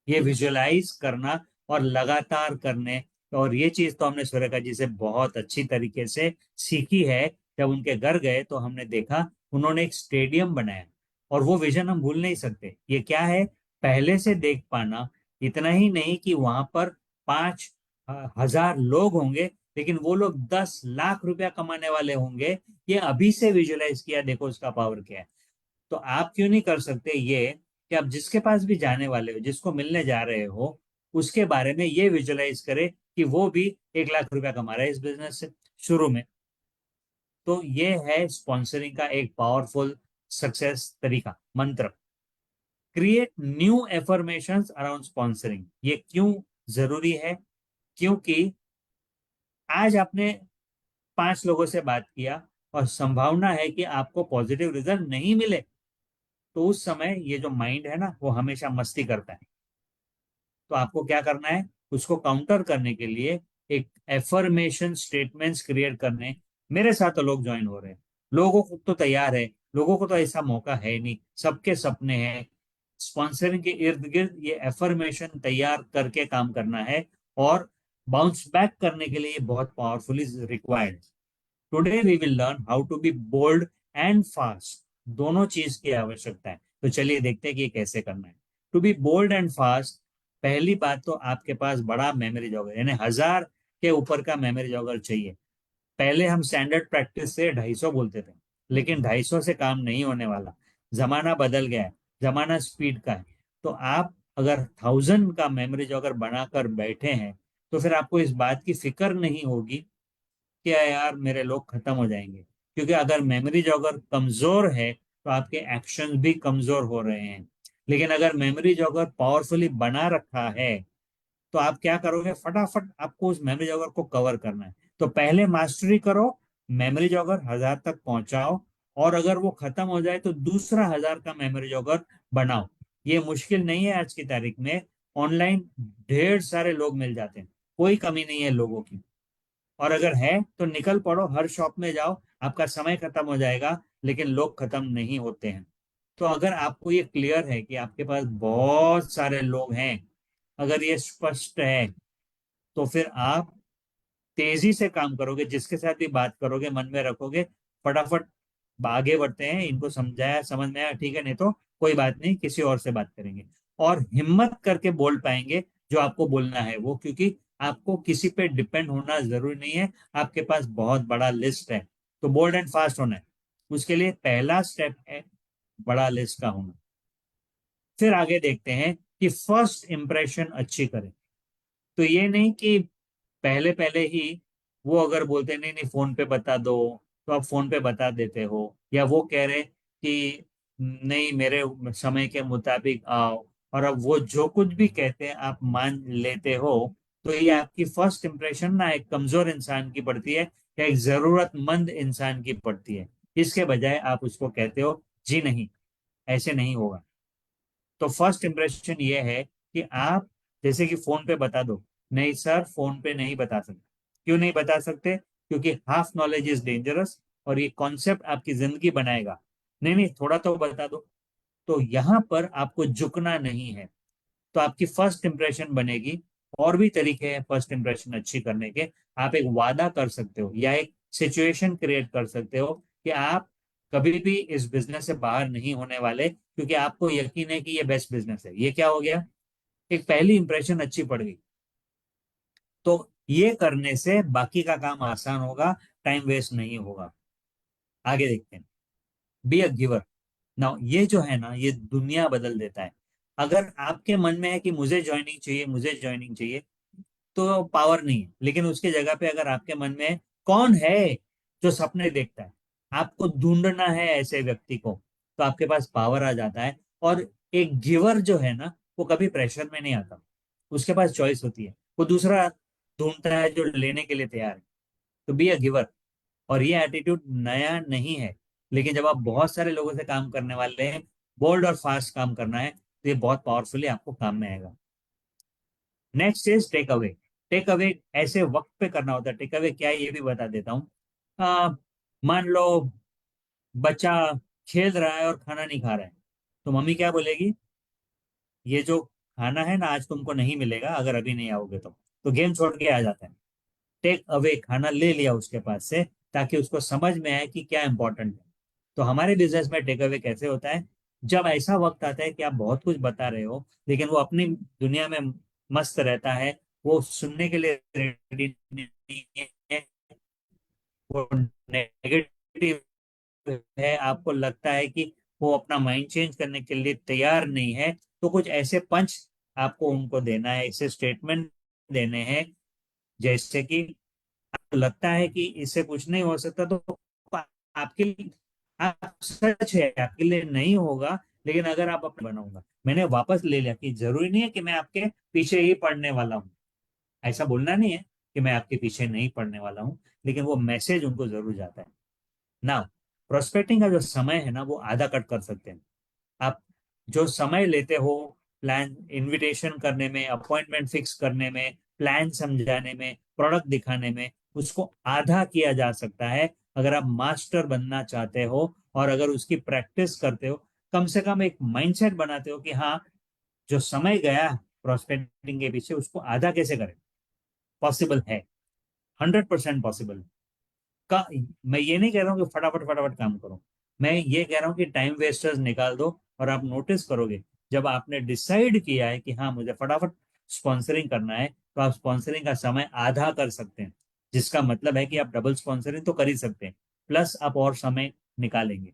ये विजुअलाइज करना और लगातार करने। और ये चीज तो हमने सूर्यका जी से बहुत अच्छी तरीके से सीखी है। जब उनके घर गए तो हमने देखा उन्होंने एक स्टेडियम बनाया और वो विजन हम भूल नहीं सकते। ये क्या है, पहले से देख पाना। इतना ही नहीं कि वहां पर 5,000 लोग होंगे लेकिन वो लोग 10 लाख रुपया कमाने वाले होंगे। ये अभी से विजुअलाइज किया, देखो उसका पावर क्या है। तो आप क्यों नहीं कर सकते ये कि आप जिसके पास भी जाने वाले हो, जिसको मिलने जा रहे हो, उसके बारे में ये विजुअलाइज करें कि वो भी 1 लाख रुपया कमा रहा है इस बिजनेस से शुरू में। तो ये है स्पॉन्सरिंग का एक पावरफुल सक्सेस तरीका मंत्र। Create new affirmations around sponsoring. ये क्यों जरूरी है? क्योंकि आज आपने 5 लोगों से बात किया और संभावना है कि आपको पॉजिटिव रिजल्ट नहीं मिले, तो उस समय ये जो माइंड है ना वो हमेशा मस्ती करता है। तो आपको क्या करना है, उसको काउंटर करने के लिए एक एफर्मेशन स्टेटमेंट्स क्रिएट करने। मेरे साथ तो लोग ज्वाइन हो रहे हैं, लोगों को तो तैयार है, लोगों को तो ऐसा मौका है नहीं, सबके सपने हैं। स्पॉन्सरिंग के इर्द गिर्द ये एफर्मेशन तैयार करके काम करना है और बाउंस बैक करने के लिए ये बहुत powerful is required. Today we will learn how to be bold and fast. दोनों चीज की आवश्यकता है। तो चलिए देखते हैं कि ये कैसे करना है। To be bold and fast, पहली बात तो आपके पास बड़ा मेमोरी जॉगर यानी 1,000 के ऊपर का मेमोरी जॉगर चाहिए। पहले हम स्टैंडर्ड प्रैक्टिस से 250 बोलते थे, लेकिन 250 से काम नहीं होने वाला। जमाना बदल गया है, जमाना स्पीड का है। तो आप अगर 1,000 का मेमोरी जॉगर बनाकर बैठे हैं तो फिर आपको इस बात की फिक्र नहीं होगी कि यार मेरे लोग खत्म हो जाएंगे। क्योंकि अगर मेमोरी जॉगर कमजोर है तो आपके एक्शन भी कमजोर हो रहे हैं। लेकिन अगर मेमोरी जॉगर पावरफुली बना रखा है तो आप क्या करोगे, फटाफट आपको उस मेमोरी जॉगर को कवर करना है। तो पहले मास्टरी करो, मेमोरी जॉगर 1,000 तक पहुंचाओ और अगर वो खत्म हो जाए तो दूसरा 1,000 का मेमोरी जॉगर बनाओ। ये मुश्किल नहीं है आज की तारीख में। ऑनलाइन ढेर सारे लोग मिल जाते हैं, कोई कमी नहीं है लोगों की। और अगर है तो निकल पड़ो, हर शॉप में जाओ, आपका समय खत्म हो जाएगा लेकिन लोग खत्म नहीं होते हैं। तो अगर आपको ये क्लियर है कि आपके पास बहुत सारे लोग हैं, अगर ये स्पष्ट है, तो फिर आप तेजी से काम करोगे। जिसके साथ भी बात करोगे मन में रखोगे, फटाफट आगे बढ़ते हैं, इनको समझाया, समझ में आया, ठीक है, नहीं तो कोई बात नहीं, किसी और से बात करेंगे। और हिम्मत करके बोल पाएंगे जो आपको बोलना है वो, क्योंकि आपको किसी पे डिपेंड होना जरूरी नहीं है। आपके पास बहुत बड़ा लिस्ट है। तो बोल्ड एंड फास्ट होना है, उसके लिए पहला स्टेप है बड़ा लिस्ट का होना। फिर आगे देखते हैं कि फर्स्ट इंप्रेशन अच्छी करें। तो ये नहीं कि पहले पहले ही वो अगर बोलते नहीं नहीं फोन पे बता दो, तो आप फोन पे बता देते हो, या वो कह रहे कि नहीं मेरे समय के मुताबिक आओ, और अब वो जो कुछ भी कहते हैं आप मान लेते हो, तो ये आपकी फर्स्ट इंप्रेशन ना एक कमजोर इंसान की पड़ती है या एक जरूरतमंद इंसान की पड़ती है। इसके बजाय आप उसको कहते हो जी नहीं, ऐसे नहीं होगा। तो फर्स्ट इंप्रेशन ये है कि आप जैसे कि फोन पे बता दो, नहीं सर फोन पे नहीं बता सकते। क्यों नहीं बता सकते? क्योंकि हाफ नॉलेज इज डेंजरस, और ये कॉन्सेप्ट आपकी जिंदगी बनाएगा। नहीं नहीं, थोड़ा तो बता दो। तो यहाँ पर आपको झुकना नहीं है। तो आपकी फर्स्ट इंप्रेशन बनेगी। और भी तरीके हैं फर्स्ट इंप्रेशन अच्छी करने के। आप एक वादा कर सकते हो या एक सिचुएशन क्रिएट कर सकते हो कि आप कभी भी इस बिजनेस से बाहर नहीं होने वाले, क्योंकि आपको यकीन है कि ये बेस्ट बिजनेस है। ये क्या हो गया? एक पहली इंप्रेशन अच्छी पड़ गई। तो ये करने से बाकी का काम आसान होगा, टाइम वेस्ट नहीं होगा। आगे देखते हैं। Be a giver. ना ये जो है ना, ये दुनिया बदल देता है। अगर आपके मन में है कि मुझे ज्वाइनिंग चाहिए, मुझे ज्वाइनिंग चाहिए, तो पावर नहीं है। लेकिन उसकी जगह पे अगर आपके मन में है, कौन है जो सपने देखता है, आपको ढूंढना है ऐसे व्यक्ति को, तो आपके पास पावर आ जाता है। और एक गिवर जो है ना, वो कभी प्रेशर में नहीं आता। उसके पास चॉइस होती है, वो दूसरा ढूंढता है जो लेने के लिए तैयार है। तो बी अ गिवर। और ये एटीट्यूड नया नहीं है, लेकिन जब आप बहुत सारे लोगों से काम करने वाले हैं, बोल्ड और फास्ट काम करना है, तो ये बहुत पावरफुली आपको काम में आएगा। Next is take away. Take away ऐसे वक्त पे करना होता है। टेक अवे क्या है ये भी बता देता हूँ। मान लो बच्चा खेल रहा है और खाना नहीं खा रहा है, तो मम्मी क्या बोलेगी? ये जो खाना है ना, आज तुमको नहीं मिलेगा अगर अभी नहीं आओगे तो गेम छोड़ के आ जाता है। टेक अवे, खाना ले लिया उसके पास से, ताकि उसको समझ में आए कि क्या इंपॉर्टेंट है। तो हमारे बिजनेस में टेक अवे कैसे होता है? जब ऐसा वक्त आता है कि आप बहुत कुछ बता रहे हो, लेकिन वो अपनी दुनिया में मस्त रहता है, वो सुनने के लिए रेडी नहीं है, वो नेगेटिव है, आपको लगता है कि वो अपना माइंड चेंज करने के लिए तैयार नहीं है, तो कुछ ऐसे पंच आपको उनको देना है, ऐसे स्टेटमेंट देने हैं, जैसे कि आपको लगता है कि इससे कुछ नहीं हो सकता, तो आपके लिए आप सच है आपके लिए नहीं होगा, लेकिन अगर आप अपने बनाऊंगा, मैंने वापस ले लिया कि जरूरी नहीं है कि मैं आपके पीछे ही पढ़ने वाला हूँ। ऐसा बोलना नहीं है कि मैं आपके पीछे नहीं पढ़ने वाला हूँ, लेकिन वो मैसेज उनको जरूर जाता है ना। प्रोस्पेक्टिंग का जो समय है ना, वो आधा कट कर सकते हैं आप। जो समय लेते हो प्लान इनविटेशन करने में, अपॉइंटमेंट फिक्स करने में, प्लान समझाने में, प्रोडक्ट दिखाने में, उसको आधा किया जा सकता है अगर आप मास्टर बनना चाहते हो। और अगर उसकी प्रैक्टिस करते हो, कम से कम एक माइंडसेट बनाते हो कि हाँ, जो समय गया प्रोस्पेक्टिंग के पीछे, उसको आधा कैसे करें। पॉसिबल है, 100% पॉसिबल का। मैं ये नहीं कह रहा हूँ कि फटाफट फटाफट काम करो। मैं ये कह रहा हूँ कि टाइम वेस्टर्स निकाल दो। और आप नोटिस करोगे, जब आपने डिसाइड किया है कि हाँ मुझे फटाफट स्पॉन्सरिंग करना है, तो आप स्पॉन्सरिंग का समय आधा कर सकते हैं। जिसका मतलब है कि आप डबल स्पॉन्सरिंग तो कर ही सकते हैं, प्लस आप और समय निकालेंगे।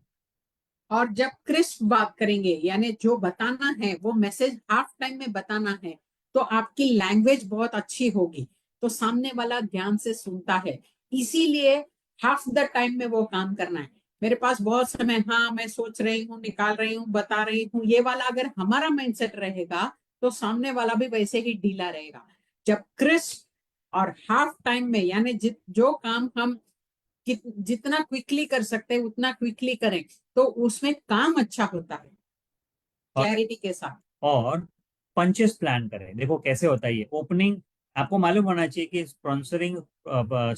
और जब क्रिस्प बात करेंगे, यानी जो बताना है वो मैसेज हाफ टाइम में बताना है, तो आपकी लैंग्वेज बहुत अच्छी होगी, तो सामने वाला ध्यान से सुनता है। इसीलिए हाफ द टाइम में वो काम करना है। मेरे पास बहुत समय, हाँ मैं सोच रही हूँ, निकाल रही हूँ, बता रही हूँ, ये वाला अगर हमारा माइंडसेट रहेगा, तो सामने वाला भी वैसे ही ढीला रहेगा। जब क्रिस्प और हाफ टाइम में, यानी जो काम हम जितना क्विकली कर सकते हैं उतना क्विकली करें, तो उसमें काम अच्छा होता है, और क्लैरिटी के साथ। और पंचेस प्लान करें। देखो कैसे होता है ये ओपनिंग। आपको मालूम होना चाहिए कि स्पॉन्सरिंग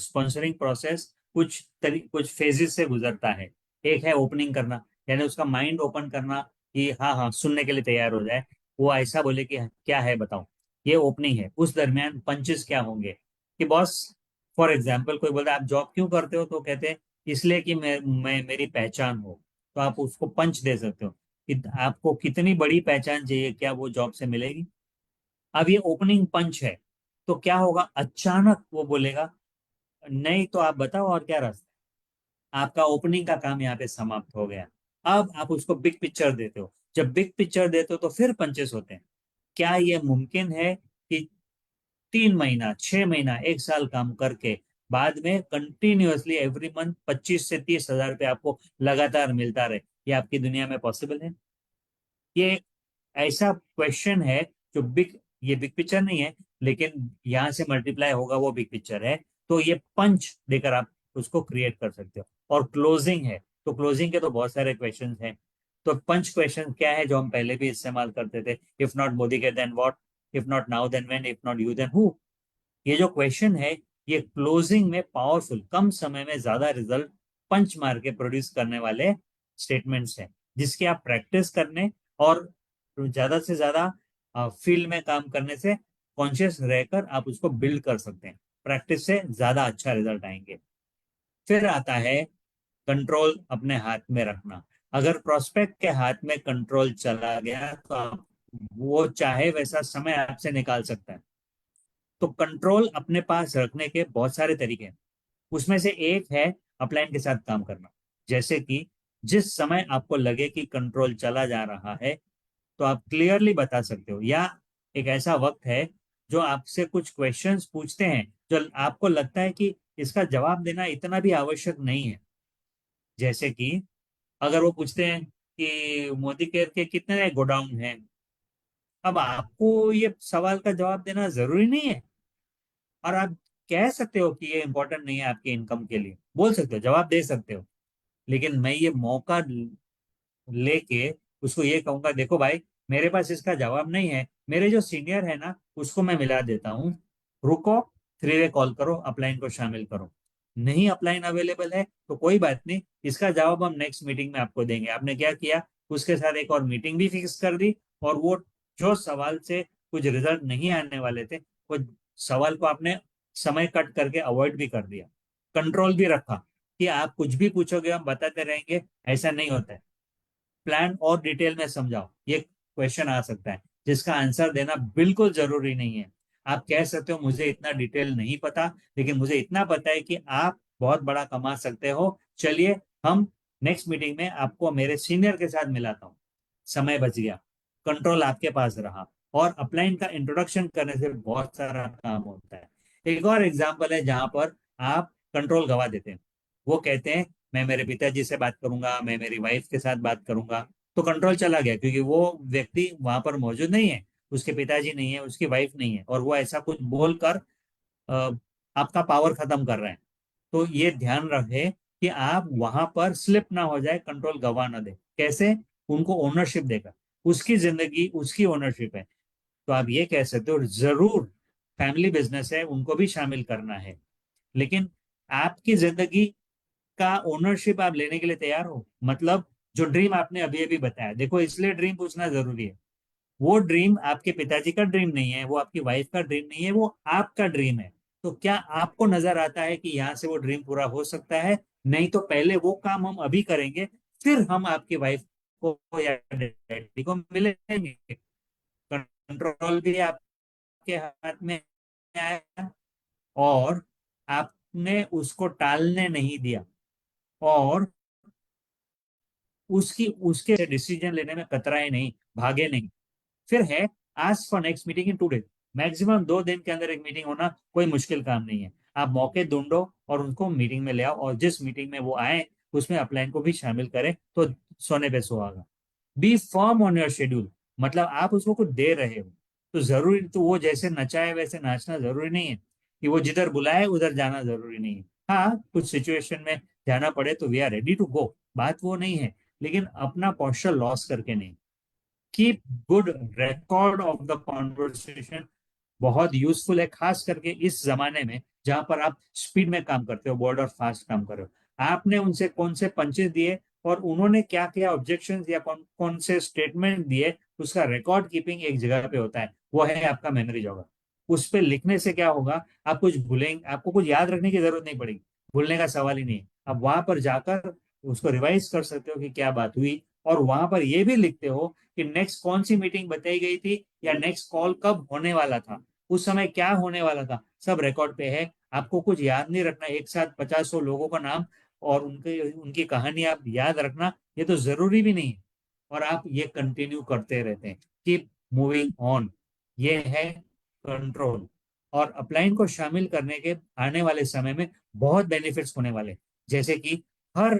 स्पॉन्सरिंग प्रोसेस कुछ फेजेस से गुजरता है। एक है ओपनिंग करना, यानी उसका माइंड ओपन करना कि हाँ हाँ सुनने के लिए तैयार हो जाए। वो ऐसा बोले कि क्या है बताओ, ये ओपनिंग है। उस दरमियान पंचेस क्या होंगे कि बॉस, फॉर एग्जाम्पल कोई बोलता है आप जॉब क्यों करते हो, तो कहते हैं इसलिए कि मैं मेरी पहचान हो। तो आप उसको पंच दे सकते हो कि आपको कितनी बड़ी पहचान चाहिए, क्या वो जॉब से मिलेगी। अब ये ओपनिंग पंच है। तो क्या होगा, अचानक वो बोलेगा नहीं, तो आप बताओ और क्या रास्ता है। आपका ओपनिंग का काम यहाँ पे समाप्त हो गया। अब आप उसको बिग पिक्चर देते हो। जब बिग पिक्चर देते हो तो फिर पंचेस होते हैं क्या ये मुमकिन है कि 3 महीना, 6 महीना, 1 साल काम करके बाद में कंटिन्यूअसली एवरी मंथ 25 से 30 हजार रुपये आपको लगातार मिलता रहे? ये आपकी दुनिया में पॉसिबल है? ये एक ऐसा क्वेश्चन है जो ये बिग पिक्चर नहीं है, लेकिन यहां से मल्टीप्लाई होगा वो बिग पिक्चर है। तो ये पंच देकर आप उसको क्रिएट कर सकते हो। और क्लोजिंग है, तो क्लोजिंग के तो बहुत सारे क्वेश्चन हैं। तो पंच क्वेश्चन क्या है जो हम पहले भी इस्तेमाल करते थे? इफ नॉट मोदी के then what, if not now then when, if not you then who. ये जो क्वेश्चन है, ये क्लोजिंग में पावरफुल, कम समय में ज्यादा रिजल्ट पंच मार के प्रोड्यूस करने वाले स्टेटमेंट्स हैं, जिसकी आप प्रैक्टिस करने और ज्यादा से ज्यादा फील्ड में काम करने से कॉन्शियस रहकर आप उसको बिल्ड कर सकते हैं। प्रैक्टिस से ज्यादा अच्छा रिजल्ट आएंगे। फिर आता है कंट्रोल अपने हाथ में रखना। अगर प्रोस्पेक्ट के हाथ में कंट्रोल चला गया तो आप वो चाहे वैसा समय आपसे निकाल सकता है। तो कंट्रोल अपने पास रखने के बहुत सारे तरीके हैं। उसमें से एक है अपलाइन के साथ काम करना। जैसे कि जिस समय आपको लगे कि कंट्रोल चला जा रहा है, तो आप क्लियरली बता सकते हो। या एक ऐसा वक्त है जो आपसे कुछ क्वेश्चंस पूछते हैं जो आपको लगता है कि इसका जवाब देना इतना भी आवश्यक नहीं है। जैसे कि अगर वो पूछते हैं कि मोदी केयर के कितने गोडाउन हैं, अब आपको ये सवाल का जवाब देना जरूरी नहीं है। और आप कह सकते हो कि ये इंपॉर्टेंट नहीं है आपके इनकम के लिए, बोल सकते हो, जवाब दे सकते हो। लेकिन मैं ये मौका लेके उसको ये कहूंगा, देखो भाई, मेरे पास इसका जवाब नहीं है, मेरे जो सीनियर है ना उसको मैं मिला देता हूँ, रुको, 3 वे कॉल करो, अपलाइन को शामिल करो। नहीं अपलाइन अवेलेबल है तो कोई बात नहीं, इसका जवाब हम नेक्स्ट मीटिंग में आपको देंगे। आपने क्या किया, उसके साथ एक और मीटिंग भी फिक्स कर दी, और वो जो सवाल से कुछ रिजल्ट नहीं आने वाले थे, वो सवाल को आपने समय कट करके अवॉइड भी कर दिया। कंट्रोल भी रखा कि आप कुछ भी पूछोगे हम बताते रहेंगे, ऐसा नहीं होता है। प्लान और डिटेल में समझाओ, ये क्वेश्चन आ सकता है जिसका आंसर देना बिल्कुल जरूरी नहीं है। आप कह सकते हो मुझे इतना डिटेल नहीं पता, लेकिन मुझे इतना पता है कि आप बहुत बड़ा कमा सकते हो, चलिए हम नेक्स्ट मीटिंग में आपको मेरे सीनियर के साथ मिलाता हूँ। समय बच गया, कंट्रोल आपके पास रहा। और अपलाइन का इंट्रोडक्शन करने से बहुत सारा काम होता है। एक और एग्जाम्पल है जहां पर आप कंट्रोल गवा देते हैं। वो कहते हैं मैं मेरे पिताजी से बात करूंगा, मैं मेरी वाइफ के साथ बात करूंगा। तो कंट्रोल चला गया, क्योंकि वो व्यक्ति वहां पर मौजूद नहीं है, उसके पिताजी नहीं है, उसकी वाइफ नहीं है, और वो ऐसा कुछ बोलकर अ, आपका पावर खत्म कर रहे हैं। तो ये ध्यान रखें कि आप वहां पर स्लिप ना हो जाए, कंट्रोल गवा ना दे। कैसे? उनको ओनरशिप देकर, उसकी जिंदगी उसकी ओनरशिप है। तो आप ये कह सकते हो, जरूर फैमिली बिजनेस है, उनको भी शामिल करना है, लेकिन आपकी जिंदगी का ओनरशिप आप लेने के लिए तैयार हो? मतलब जो ड्रीम आपने अभी अभी बताया, देखो इसलिए ड्रीम पूछना जरूरी है। वो ड्रीम आपके पिताजी का ड्रीम नहीं है, वो आपकी वाइफ का ड्रीम नहीं है, वो आपका ड्रीम है। तो क्या आपको नजर आता है कि यहाँ से वो ड्रीम पूरा हो सकता है? नहीं तो पहले वो काम हम अभी करेंगे, फिर हम आपकी वाइफ को या डैडी को मिलेंगे। कंट्रोल भी आपके हाथ में आया, और आपने उसको टालने नहीं दिया, और उसकी उसके डिसीजन लेने में कतराए नहीं, भागे नहीं। फिर है आज for next meeting in 2 days. Maximum 2 दिन के अंदर एक मीटिंग होना कोई मुश्किल काम नहीं है। आप मौके ढूंढो और उनको मीटिंग में ले आओ, और जिस मीटिंग में वो आए उसमें अपलाइन को भी शामिल करें, तो सोने पे सुहागा। Be firm on your schedule, मतलब आप उसको कुछ दे रहे हो तो जरूरी, तो वो जैसे नचाए वैसे नाचना जरूरी नहीं है, कि वो जिधर बुलाए उधर जाना जरूरी नहीं है। हाँ, कुछ सिचुएशन में जाना पड़े तो we are ready to go, बात वो नहीं है, लेकिन अपना पोस्चर लॉस करके नहीं। Keep good record of the conversation बहुत यूजफुल है, खास करके इस जमाने में जहां पर आप स्पीड में काम करते हो, बोर्ड और फास्ट काम कर रहे हो। आपने उनसे कौन से पंचेस दिए और उन्होंने क्या क्या ऑब्जेक्शन या कौन कौन से स्टेटमेंट दिए, उसका रिकॉर्ड कीपिंग एक जगह पे होता है, वो है आपका मेमोरी जॉगर। उस पर लिखने से क्या होगा, आप कुछ भूलेंगे, आपको कुछ याद रखने की जरूरत नहीं पड़ेगी, भूलने का सवाल ही नहीं है। आप वहां पर जाकर उसको रिवाइज कर सकते हो कि क्या बात हुई, और वहां पर ये भी लिखते हो कि नेक्स्ट कौन सी मीटिंग बताई गई थी, या नेक्स्ट कॉल कब होने वाला था, उस समय क्या होने वाला था, सब रिकॉर्ड पे है। आपको कुछ याद नहीं रखना, एक साथ 50-100 लोगों का नाम और उनके उनकी कहानी आप याद रखना, ये तो जरूरी भी नहीं है। और आप ये कंटिन्यू करते रहते हैं, कीप मूविंग ऑन। ये है कंट्रोल। और अपलाइन को शामिल करने के आने वाले समय में बहुत बेनिफिट्स होने वाले, जैसे कि हर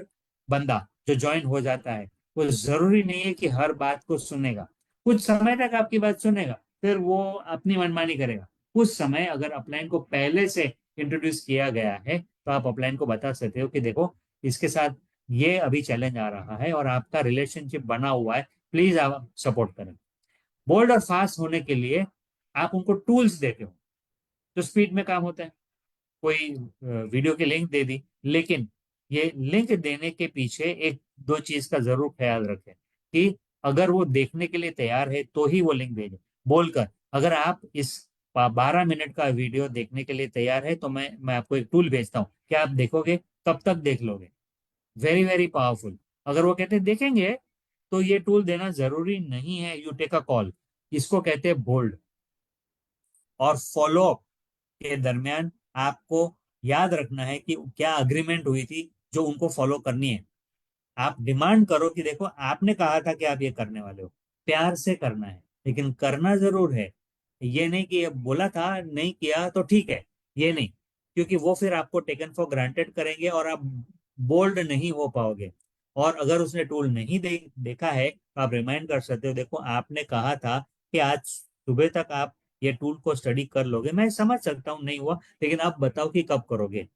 बंदा जो ज्वाइन हो जाता है वो जरूरी नहीं है कि हर बात को सुनेगा। कुछ समय तक आपकी बात सुनेगा, फिर वो अपनी मनमानी करेगा। कुछ समय अगर अपलाइन को पहले से इंट्रोड्यूस किया गया है तो आप अपलाइन को बता सकते हो कि देखो, इसके साथ ये अभी चैलेंज आ रहा है और आपका रिलेशनशिप बना हुआ है, प्लीज आप सपोर्ट करें। बोल्ड और फास्ट होने के लिए आप उनको टूल्स देते हो तो स्पीड में काम होता है। कोई वीडियो की लिंक दे दी, लेकिन ये लिंक देने के पीछे एक दो चीज का जरूर ख्याल रखें कि अगर वो देखने के लिए तैयार है तो ही वो लिंक भेजे। बोलकर, अगर आप इस 12 मिनट का वीडियो देखने के लिए तैयार है तो मैं आपको एक टूल भेजता हूँ, क्या आप देखोगे? कब तक देख लोगे? Very very powerful. अगर वो कहते हैं देखेंगे, तो ये टूल देना जरूरी नहीं है, यू टेक अ कॉल। इसको कहते हैं बोल्ड। और फॉलो अप के दरमियान आपको याद रखना है कि क्या अग्रीमेंट हुई थी जो उनको फॉलो करनी है। आप डिमांड करो कि देखो, आपने कहा था कि आप ये करने वाले हो। प्यार से करना है, लेकिन करना जरूर है। ये नहीं कि ये बोला था नहीं किया तो ठीक है, ये नहीं। क्योंकि वो फिर आपको टेकन फॉर ग्रांटेड करेंगे और आप बोल्ड नहीं हो पाओगे। और अगर उसने टूल नहीं देखा है तो आप रिमाइंड कर सकते हो, देखो आपने कहा था कि आज सुबह तक आप ये टूल को स्टडी कर लोगे, मैं समझ सकता हूँ नहीं हुआ, लेकिन आप बताओ कि कब करोगे।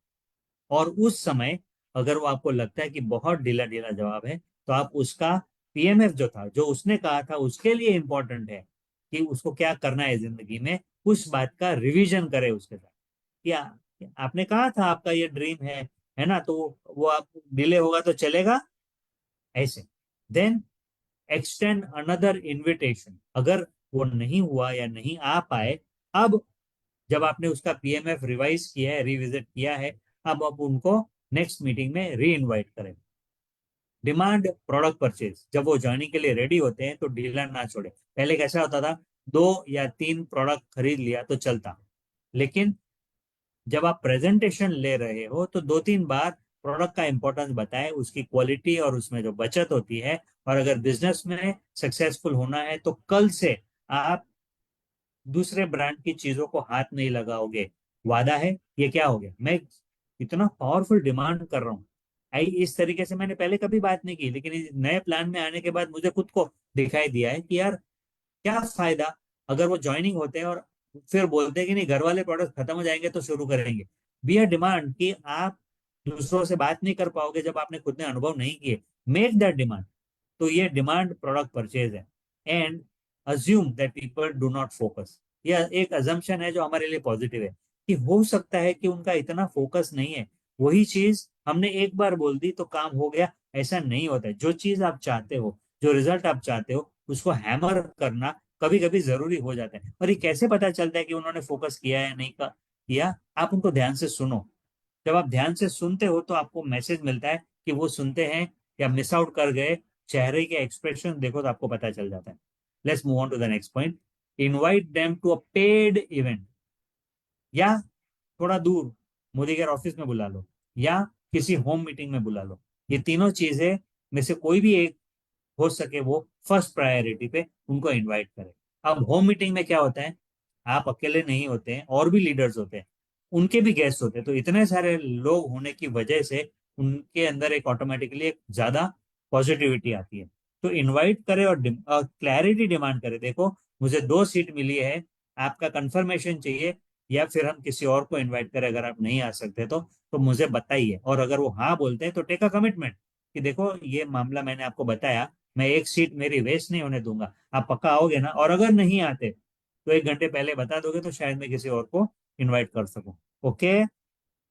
और उस समय अगर वो आपको लगता है कि बहुत ढीला ढीला जवाब है, तो आप उसका पीएमएफ जो था, जो उसने कहा था उसके लिए इंपॉर्टेंट है कि उसको क्या करना है जिंदगी में, उस बात का रिवीजन करे उसके साथ। क्या आपने कहा था आपका ये ड्रीम है ना, तो वो आप डिले होगा तो चलेगा, ऐसे। Then extend another invitation. अगर वो नहीं हुआ या नहीं आ पाए, अब जब आपने उसका पीएमएफ रिवाइज किया है, रिविजिट किया है, अब आप उनको नेक्स्ट मीटिंग में री इनवाइट करें। Demand product purchase. जब वो ज्वाइनिंग के लिए रेडी होते हैं तो डीलर ना छोड़े। पहले कैसा होता था, 2 या 3 प्रोडक्ट खरीद लिया तो चलता, लेकिन जब आप प्रेजेंटेशन ले रहे हो तो 2-3 बार प्रोडक्ट का इंपॉर्टेंस बताएं, उसकी क्वालिटी और उसमें जो बचत होती है। और अगर बिजनेस में सक्सेसफुल होना है तो कल से आप दूसरे ब्रांड की चीजों को हाथ नहीं लगाओगे। वादा है। ये क्या हो गया, मैं इतना पावरफुल डिमांड कर रहा हूँ। आई इस तरीके से मैंने पहले कभी बात नहीं की, लेकिन इस नए प्लान में आने के बाद मुझे खुद को दिखाई दिया है कि यार क्या फायदा अगर वो ज्वाइनिंग होते हैं और फिर बोलते हैं कि नहीं, घर वाले प्रोडक्ट खत्म हो जाएंगे तो शुरू करेंगे। बी अ डिमांड कि आप दूसरों से बात नहीं कर पाओगे जब आपने खुद ने अनुभव नहीं किए। Make that demand. तो ये डिमांड प्रोडक्ट परचेज है। And assume that people do not focus. यह एक अजम्पशन है जो हमारे लिए पॉजिटिव है, कि हो सकता है कि उनका इतना फोकस नहीं है। वही चीज हमने एक बार बोल दी तो काम हो गया, ऐसा नहीं होता है। जो चीज आप चाहते हो, जो रिजल्ट आप चाहते हो, उसको हैमर करना कभी कभी जरूरी हो जाता है। और ये कैसे पता चलता है कि उन्होंने फोकस किया या नहीं किया? आप उनको ध्यान से सुनो। जब आप ध्यान से सुनते हो तो आपको मैसेज मिलता है कि वो सुनते हैं या मिस आउट कर गए। चेहरे के एक्सप्रेशन देखो तो आपको पता चल जाता है। Let's move on to the next point. Invite them to a paid event, या थोड़ा दूर मोदी केयर ऑफिस में बुला लो, या किसी होम मीटिंग में बुला लो। ये तीनों चीजें में से कोई भी एक हो सके, वो फर्स्ट प्रायोरिटी पे उनको इनवाइट करें। अब होम मीटिंग में क्या होता है, आप अकेले नहीं होते हैं, और भी लीडर्स होते हैं, उनके भी गेस्ट होते हैं। तो इतने सारे लोग होने की वजह से उनके अंदर एक ऑटोमेटिकली एक ज्यादा पॉजिटिविटी आती है। तो इनवाइट करें और क्लैरिटी डिमांड करें, देखो मुझे 2 सीट मिली है, आपका कंफर्मेशन चाहिए, या फिर हम किसी और को इनवाइट करें अगर आप नहीं आ सकते तो मुझे बताइए। और अगर वो हाँ बोलते हैं तो टेक अ कमिटमेंट कि देखो ये मामला मैंने आपको बताया, मैं 1 सीट मेरी वेस्ट नहीं होने दूंगा, आप पक्का आओगे ना? और अगर नहीं आते तो 1 घंटे पहले बता दोगे तो शायद मैं किसी और को इनवाइट कर सकूं। ओके,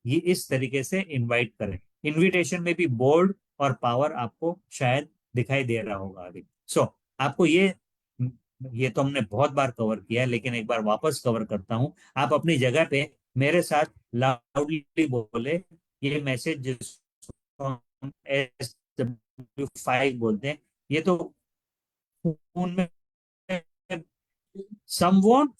ये इस तरीके से इनवाइट करें। इनविटेशन में भी बोल्ड और पावर आपको शायद दिखाई दे रहा होगा अभी। आपको ये तो हमने बहुत बार कवर किया है, लेकिन एक बार वापस कवर करता हूं। आप अपनी जगह पे मेरे साथ लाउडली बोले ये मैसेज, जिसको हम SW5 बोलते हैं। ये तो खून में, some want,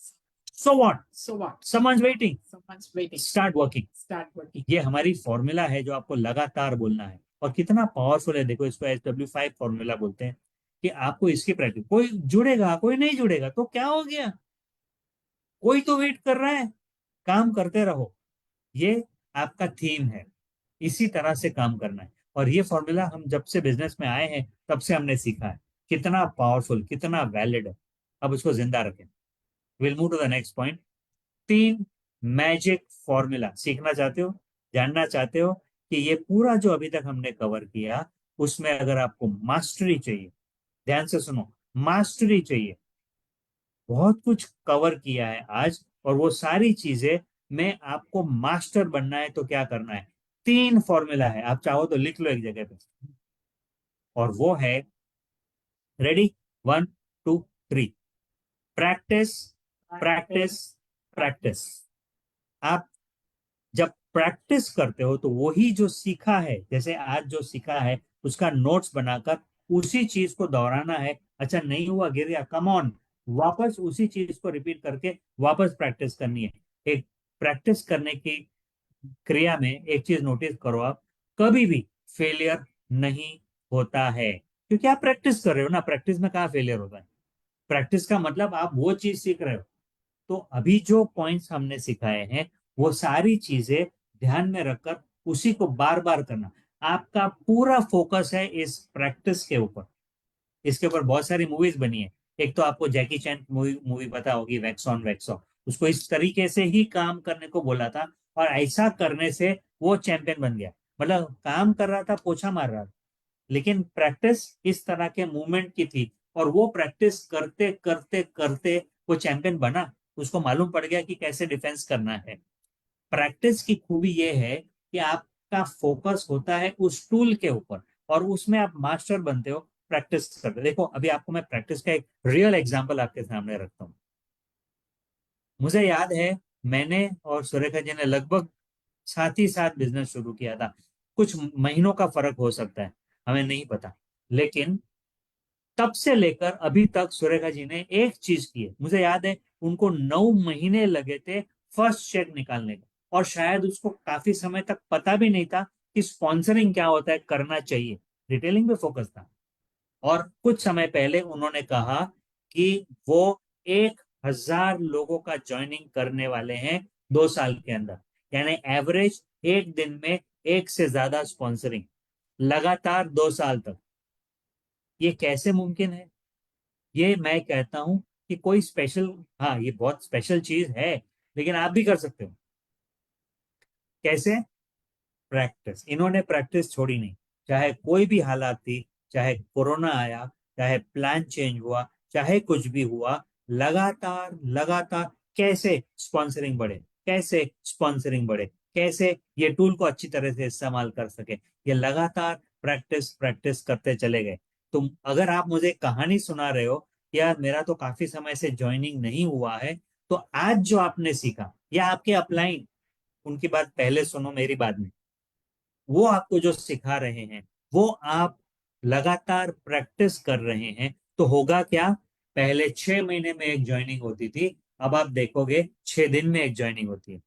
so what, So what? Someone's waiting, Someone's waiting. Start working. Start working. ये हमारी फॉर्मूला है जो आपको लगातार बोलना है। और कितना पावरफुल है, देखो इसको SW5 फॉर्मूला बोलते हैं। कि आपको इसकी प्रैक्टिस, कोई जुड़ेगा कोई नहीं जुड़ेगा तो क्या हो गया, कोई तो वेट कर रहा है, काम करते रहो। ये आपका थीम है, इसी तरह से काम करना है। और ये फॉर्मूला हम जब से बिजनेस में आए हैं तब से हमने सीखा है, कितना पावरफुल, कितना वैलिड है। अब उसको जिंदा रखें। Will move to the next point. 3 magic formula सीखना चाहते हो, जानना चाहते हो कि ये पूरा जो अभी तक हमने कवर किया, उसमें अगर आपको मास्टरी चाहिए, ध्यान से सुनो, मास्टरी चाहिए। बहुत कुछ कवर किया है आज, और वो सारी चीजें में आपको मास्टर बनना है तो क्या करना है? 3 फॉर्मूला है, आप चाहो तो लिख लो एक जगह पे, और वो है, रेडी, 1 2 3, प्रैक्टिस, प्रैक्टिस, प्रैक्टिस। आप जब प्रैक्टिस करते हो तो वही जो सीखा है, जैसे आज जो सीखा है उसका नोट्स बनाकर उसी चीज को दोहराना है। अच्छा नहीं हुआ, गिर गया, कम ऑन, वापस उसी चीज को रिपीट करके वापस प्रैक्टिस करनी है। एक प्रैक्टिस करने की क्रिया में एक चीज नोटिस करो आप, कभी भी फेलियर नहीं होता है, क्योंकि आप प्रैक्टिस कर रहे हो ना। प्रैक्टिस में कहाँ फेलियर होता है? प्रैक्टिस का मतलब आप वो चीज सीख रहे हो। तो अभी जो पॉइंट्स हमने सिखाए हैं, वो सारी चीजें ध्यान में रखकर उसी को बार बार करना। आपका पूरा फोकस है इस प्रैक्टिस के ऊपर। इसके ऊपर बहुत सारी मूवीज बनी है। एक तो आपको जैकी चैन मूवी मूवी पता होगी, वैक्स ऑन वैक्स ऑफ। उसको इस तरीके से ही काम करने को बोला था, और ऐसा करने से वो चैंपियन बन गया। मतलब काम कर रहा था, पोछा मार रहा था, लेकिन प्रैक्टिस इस तरह के मूवमेंट की थी, और वो प्रैक्टिस करते करते करते वो चैंपियन बना। उसको मालूम पड़ गया कि कैसे डिफेंस करना है। प्रैक्टिस की खूबी ये है कि आपका फोकस होता है उस टूल के ऊपर, और उसमें आप मास्टर बनते हो प्रैक्टिस करते। देखो अभी आपको मैं प्रैक्टिस का एक रियल एग्जांपल आपके सामने रखता हूँ। मुझे याद है, मैंने और सुरेखा जी ने लगभग साथ ही साथ बिजनेस शुरू किया था। कुछ महीनों का फर्क हो सकता है, हमें नहीं पता, लेकिन तब से लेकर अभी तक सुरेखा जी ने एक चीज की है। मुझे याद है, उनको 9 महीने लगे थे फर्स्ट चेक निकालने का, और शायद उसको काफी समय तक पता भी नहीं था कि स्पॉन्सरिंग क्या होता है, करना चाहिए। रिटेलिंग पे फोकस था। और कुछ समय पहले उन्होंने कहा कि वो 1,000 लोगों का ज्वाइनिंग करने वाले हैं 2 साल के अंदर। यानी एवरेज एक दिन में एक से ज्यादा स्पॉन्सरिंग, लगातार 2 साल तक। ये कैसे मुमकिन है? ये मैं कहता हूं कि कोई स्पेशल, हाँ ये बहुत स्पेशल चीज है, लेकिन आप भी कर सकते हो। कैसे? प्रैक्टिस। इन्होंने प्रैक्टिस छोड़ी नहीं, चाहे कोई भी हालात थी, चाहे कोरोना आया, चाहे प्लान चेंज हुआ, चाहे कुछ भी हुआ, लगातार लगातार। कैसे स्पॉन्सरिंग बढ़े, कैसे स्पॉन्सरिंग बढ़े, कैसे ये टूल को अच्छी तरह से इस्तेमाल कर सके, ये लगातार प्रैक्टिस प्रैक्टिस करते चले गए। तुम अगर आप मुझे कहानी सुना रहे हो, यार मेरा तो काफी समय से ज्वाइनिंग नहीं हुआ है, तो आज जो आपने सीखा, या आपके अपलाइन, उनकी बात पहले सुनो, मेरी बात नहीं, वो आपको जो सिखा रहे हैं, वो आप लगातार प्रैक्टिस कर रहे हैं, तो होगा क्या? पहले 6 महीने में एक ज्वाइनिंग होती थी, अब आप देखोगे 6 दिन में एक ज्वाइनिंग होती है,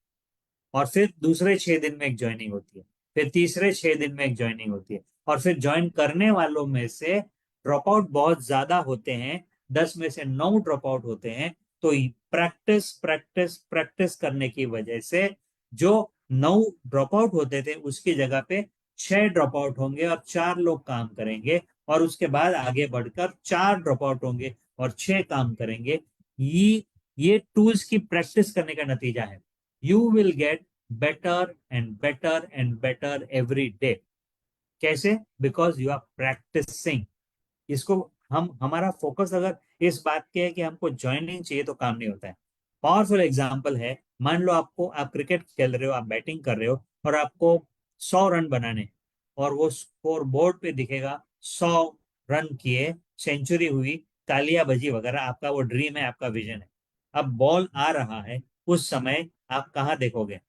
और फिर दूसरे 6 दिन में एक ज्वाइनिंग होती है, फिर तीसरे 6 दिन में एक ज्वाइनिंग होती है, और फिर ज्वाइन करने वालों में से ड्रॉप आउट बहुत ज्यादा होते हैं, 10 में से 9 ड्रॉप आउट होते हैं। तो प्रैक्टिस प्रैक्टिस प्रैक्टिस करने की वजह से जो 9 ड्रॉप आउट होते थे, उसकी जगह पे 6 ड्रॉप आउट होंगे और 4 लोग काम करेंगे, और उसके बाद आगे बढ़कर 4 ड्रॉप आउट होंगे और 6 काम करेंगे। ये टूल्स की प्रैक्टिस करने का नतीजा है। You will get better and better and better every day. कैसे? बिकॉज यू आर प्रैक्टिसिंग इसको। हम हमारा फोकस अगर इस बात के है कि हमको ज्वाइनिंग चाहिए, तो काम नहीं होता है। पावरफुल एग्जांपल है, मान लो आपको, आप क्रिकेट खेल रहे हो, आप बैटिंग कर रहे हो, और आपको 100 रन बनाने, और वो स्कोर बोर्ड पे दिखेगा 100 रन किए, सेंचुरी हुई, तालियां बजी वगैरह, आपका वो ड्रीम है, आपका विजन है। अब बॉल आ रहा है, उस समय आप कहाँ देखोगे?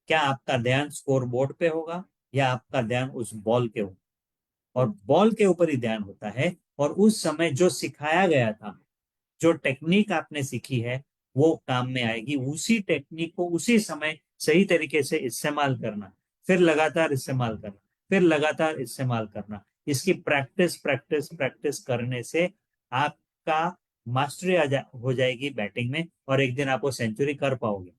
क्या आपका ध्यान स्कोर बोर्ड पे होगा, या आपका ध्यान उस बॉल के ऊपर? और बॉल के ऊपर ही ध्यान होता है। और उस समय जो सिखाया गया था, जो टेक्निक आपने सीखी है, वो काम में आएगी। उसी टेक्निक को उसी समय सही तरीके से इस्तेमाल करना, फिर लगातार इस्तेमाल करना, फिर लगातार इस्तेमाल करना। इसकी प्रैक्टिस प्रैक्टिस प्रैक्टिस करने से आपका मास्टरी हो जाएगी बैटिंग में, और एक दिन आप वो सेंचुरी कर पाओगे।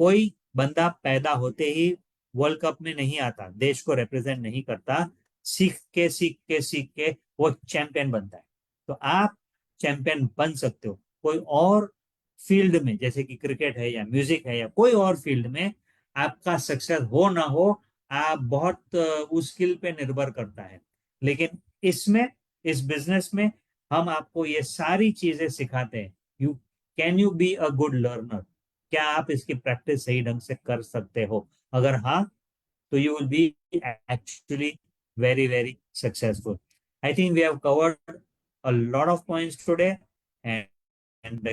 कोई बंदा पैदा होते ही वर्ल्ड कप में नहीं आता, देश को रिप्रेजेंट नहीं करता, सीख के सीख के सीख के वो चैंपियन बनता है। तो आप चैंपियन बन सकते हो कोई और फील्ड में, जैसे कि क्रिकेट है या म्यूजिक है या कोई और फील्ड में। आपका सक्सेस हो ना हो, आप बहुत उस स्किल पे निर्भर करता है। लेकिन इसमें, इस बिजनेस में हम आपको ये सारी चीजें सिखाते हैं। You be a good learner? क्या आप इसकी प्रैक्टिस सही ढंग से कर सकते हो? अगर हाँ, तो you will be actually very very successful. I think we have covered a lot of points today, and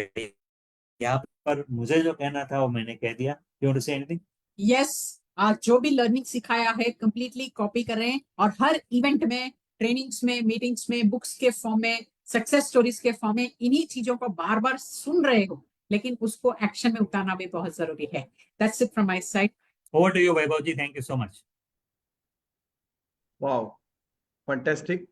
यहाँ पर मुझे जो कहना था वो मैंने कह दिया। You want to say anything? Yes, आज जो भी लर्निंग सिखाया है कंप्लीटली कॉपी करें, और हर इवेंट में, ट्रेनिंग्स में, मीटिंग्स में, बुक्स के फॉर्म में, सक्सेस स्टोरीज के फॉर्म में इन्हीं चीजों को बार बार सुन रहे हो, लेकिन उसको एक्शन में उतारना भी बहुत जरूरी है। That's it from my side. Over to you Vaibhav ji, thank you so much. Wow, fantastic.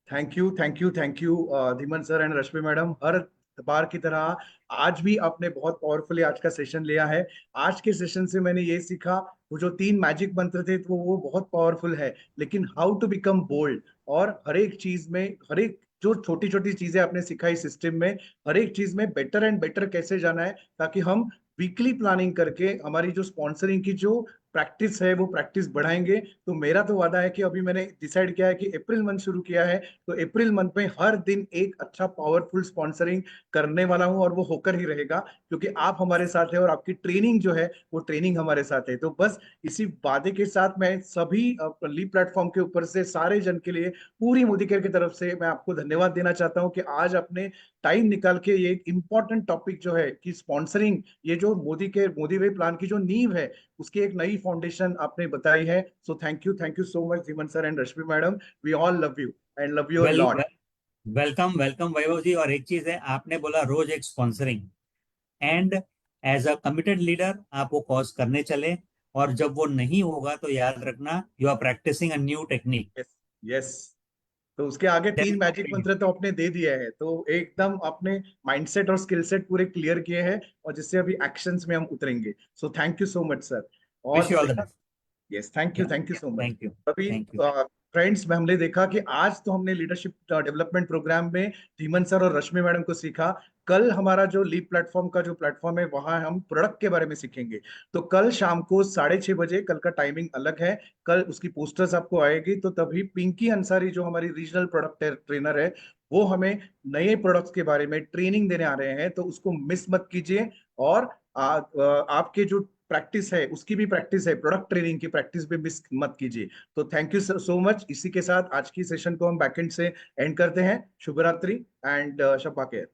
Thank you, thank you, thank you Dhiman sir and Rashmi madam. हर बार की तरह आज भी आपने बहुत पावरफुली आज का सेशन लिया है। आज के सेशन से मैंने ये सीखा, वो जो 3 मैजिक मंत्र थे तो वो बहुत पावरफुल है, लेकिन हाउ टू बिकम बोल्ड। और हर एक चीज में, हर एक जो छोटी छोटी चीजें आपने सिखाई सिस्टम में, हर एक चीज में बेटर एंड बेटर कैसे जाना है, ताकि हम वीकली प्लानिंग करके हमारी जो स्पॉन्सरिंग की जो प्रैक्टिस है वो प्रैक्टिस बढ़ाएंगे। तो मेरा तो वादा है कि अभी मैंने डिसाइड किया है कि अप्रैल मंथ शुरू किया है, तो अप्रैल मंथ में हर दिन एक अच्छा पावरफुल स्पॉन्सरिंग करने वाला हूं, और वो होकर ही रहेगा, क्योंकि आप हमारे साथ है और आपकी ट्रेनिंग जो है वो ट्रेनिंग हमारे साथ है। तो बस इसी वादे के साथ मैं सभी ली प्लेटफॉर्म के ऊपर से सारे जन के लिए, पूरी मोदी केयर की तरफ से मैं आपको धन्यवाद देना चाहता हूं कि आज आपने टाइम निकाल के ये एक इम्पॉर्टेंट टॉपिक जो है कि स्पॉन्सरिंग, ये जो मोदी केयर मोदी वे प्लान की जो नींव है, उसकी एक नई फाउंडेशन आपने बताई है। So thank you so much Dhiman sir and Rashmi madam. We all love you and love you a well, lot. Welcome welcome Vaibhav ji. और एक चीज है, आपने बोला रोज एक sponsoring, and as a committed leader आप वो कॉज करने चले, और जब वो नहीं होगा तो याद रखना, you are practising a new technique. Yes, yes. तो उसके आगे 3 मैजिक मंत्र तो आपने दे दिया है, तो एकदम अपने माइंडसेट और स्किल सेट पूरे क्लियर किए हैं, और जिससे अभी एक्शंस में हम उतरेंगे। So thank you so much sir. और wish you all the best. Yes, yeah, thank you so much. Thank you, अभी थैंक यू। फ्रेंड्स में हमने देखा कि आज तो हमने लीडरशिप डेवलपमेंट प्रोग्राम में धीमन सर और रश्मि मैडम को सीखा। कल हमारा जो लीप प्लेटफॉर्म का जो प्लेटफॉर्म है, वहां हम प्रोडक्ट के बारे में सीखेंगे। तो कल शाम को 6:30 बजे, कल का टाइमिंग अलग है, कल उसकी पोस्टर्स आपको आएगी। तो तभी पिंकी अंसारी जो हमारी रीजनल प्रोडक्ट ट्रेनर है, वो हमें नए प्रोडक्ट्स के बारे में ट्रेनिंग देने आ रहे हैं, तो उसको मिस मत कीजिए। और आपके जो प्रैक्टिस है, उसकी भी प्रैक्टिस है, प्रोडक्ट ट्रेनिंग की प्रैक्टिस भी मिस मत कीजिए। तो थैंक यू सो मच। इसी के साथ आज की सेशन को हम बैकएंड से एंड करते हैं। शुभ रात्रि एंड शब्बा खैर।